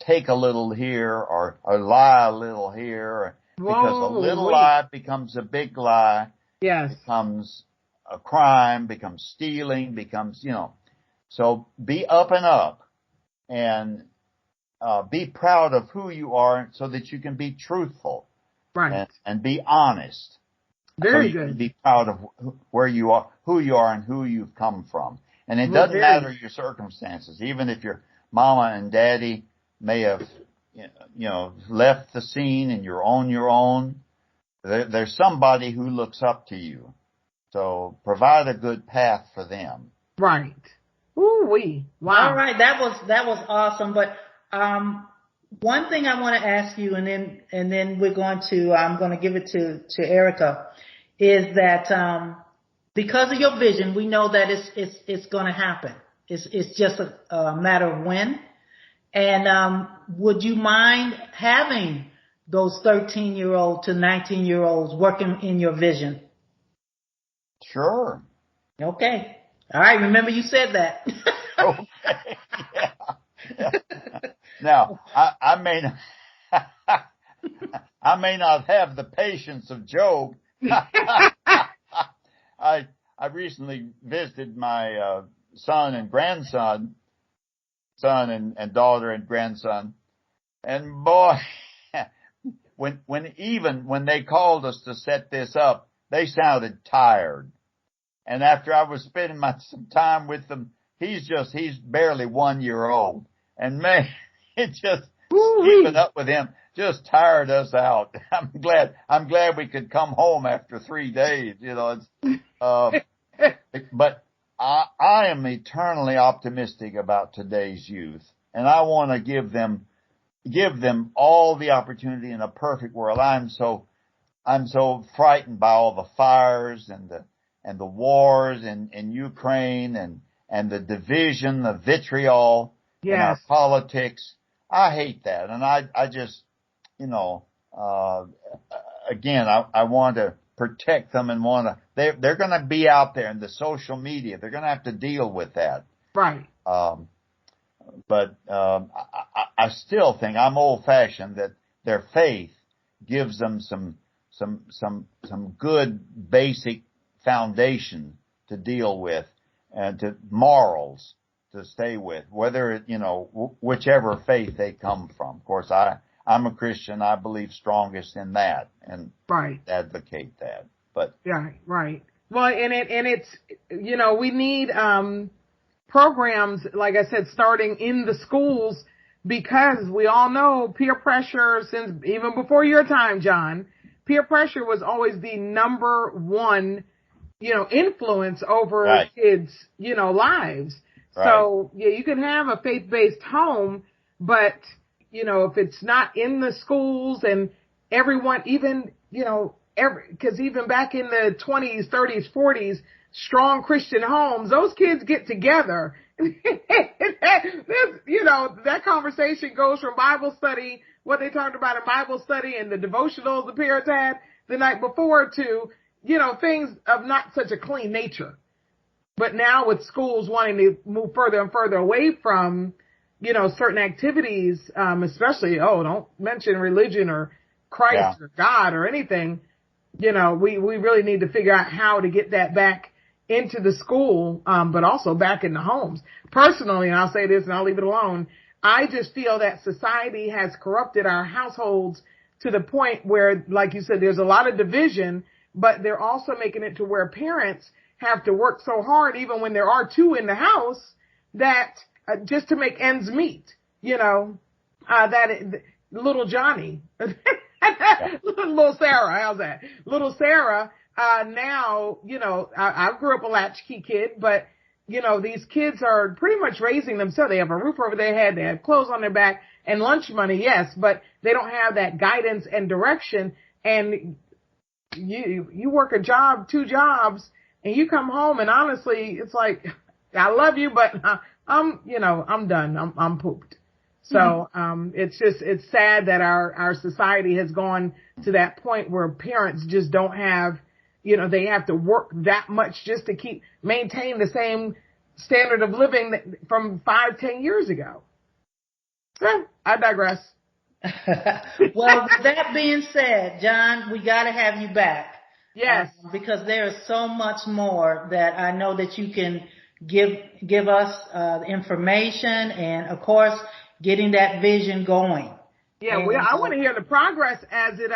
take a little here or lie a little here, because a little lie becomes a big lie. Yes. Becomes a crime, becomes stealing, becomes, So be up and up, and be proud of who you are so that you can be truthful. Right. And be honest. Very so you good. can be proud of where you are, who you are, and who you've come from. And it doesn't matter your circumstances. Even if your mama and daddy may have, left the scene and you're on your own, there's somebody who looks up to you. So provide a good path for them. Right. Ooh-wee. Wow. All right. That was awesome. But, one thing I want to ask you, and then I'm going to give it to Ericka, is that, because of your vision, we know that it's going to happen. It's just a matter of when. And, would you mind having those 13-year-old to 19-year-olds working in your vision? Sure. Okay. All right. Remember you said that. Okay. Yeah. Now, I may not have the patience of Job. I recently visited my son and grandson, son and daughter and grandson, and boy, when they called us to set this up, they sounded tired. And after I was spending some time with them, he's barely 1 year old, and man, it just keeping up with him just tired us out. I'm glad we could come home after 3 days. But I am eternally optimistic about today's youth, and I want to give them all the opportunity in a perfect world. I'm so frightened by all the fires and the wars in Ukraine and the division, the vitriol in our politics. I hate that. And I just, again, I want to protect them and they're going to be out there in the social media. They're going to have to deal with that. Right. But I still think I'm old fashioned, that their faith gives them some good basic foundation to deal with, and to morals to stay with, whether it, whichever faith they come from. Of course, I'm a Christian. I believe strongest in that and advocate that. But right. Well, and it's we need programs, like I said, starting in the schools, because we all know peer pressure, since even before your time, John, peer pressure was always the number one, influence over kids, lives. Right. So yeah, you can have a faith-based home, but, if it's not in the schools and everyone, even, because even back in the 20s, 30s, 40s, strong Christian homes, those kids get together. That conversation goes from Bible study, what they talked about in Bible study and the devotionals the parents had the night before, to, things of not such a clean nature. But now with schools wanting to move further and further away from, certain activities, especially, don't mention religion or Christ or God or anything, we really need to figure out how to get that back into the school, but also back in the homes. Personally, and I'll say this and I'll leave it alone, I just feel that society has corrupted our households to the point where, like you said, there's a lot of division, but they're also making it to where parents have to work so hard, even when there are two in the house, that just to make ends meet, little Johnny, little Sarah, how's that? Little Sarah, now, I grew up a latchkey kid, but, these kids are pretty much raising themselves. They have a roof over their head, they have clothes on their back, and lunch money, yes, but they don't have that guidance and direction. And you work a job, 2 jobs, and you come home, and honestly, it's like, I love you, but I'm done. I'm pooped. So, it's sad that our society has gone to that point where parents just don't have, they have to work that much just to maintain the same standard of living from 5-10 years ago. So, I digress. Well, with that being said, John, we got to have you back. Yes. Because there is so much more that I know that you can give us information, and of course, getting that vision going. Yeah, I want to hear the progress as it,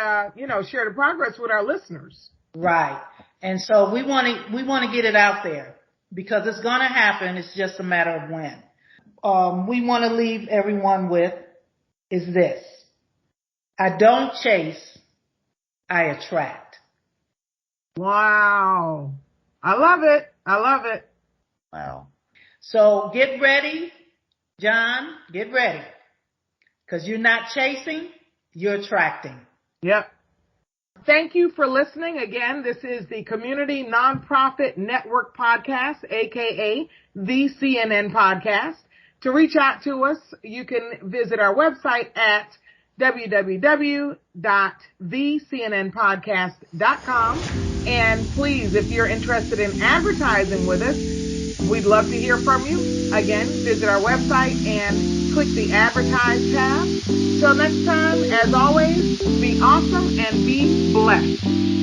share the progress with our listeners. Right. And so we want to get it out there, because it's going to happen. It's just a matter of when. We want to leave everyone with is this: I don't chase, I attract. Wow. I love it. I love it. Wow. So get ready, John, get ready. Because you're not chasing, you're attracting. Yep. Thank you for listening. Again, this is the Community Nonprofit Network Podcast, aka the CNN Podcast. To reach out to us, you can visit our website at www.thecnnpodcast.com. And please, if you're interested in advertising with us, we'd love to hear from you. Again, visit our website and click the Advertise tab. Till next time, as always, be awesome and be blessed.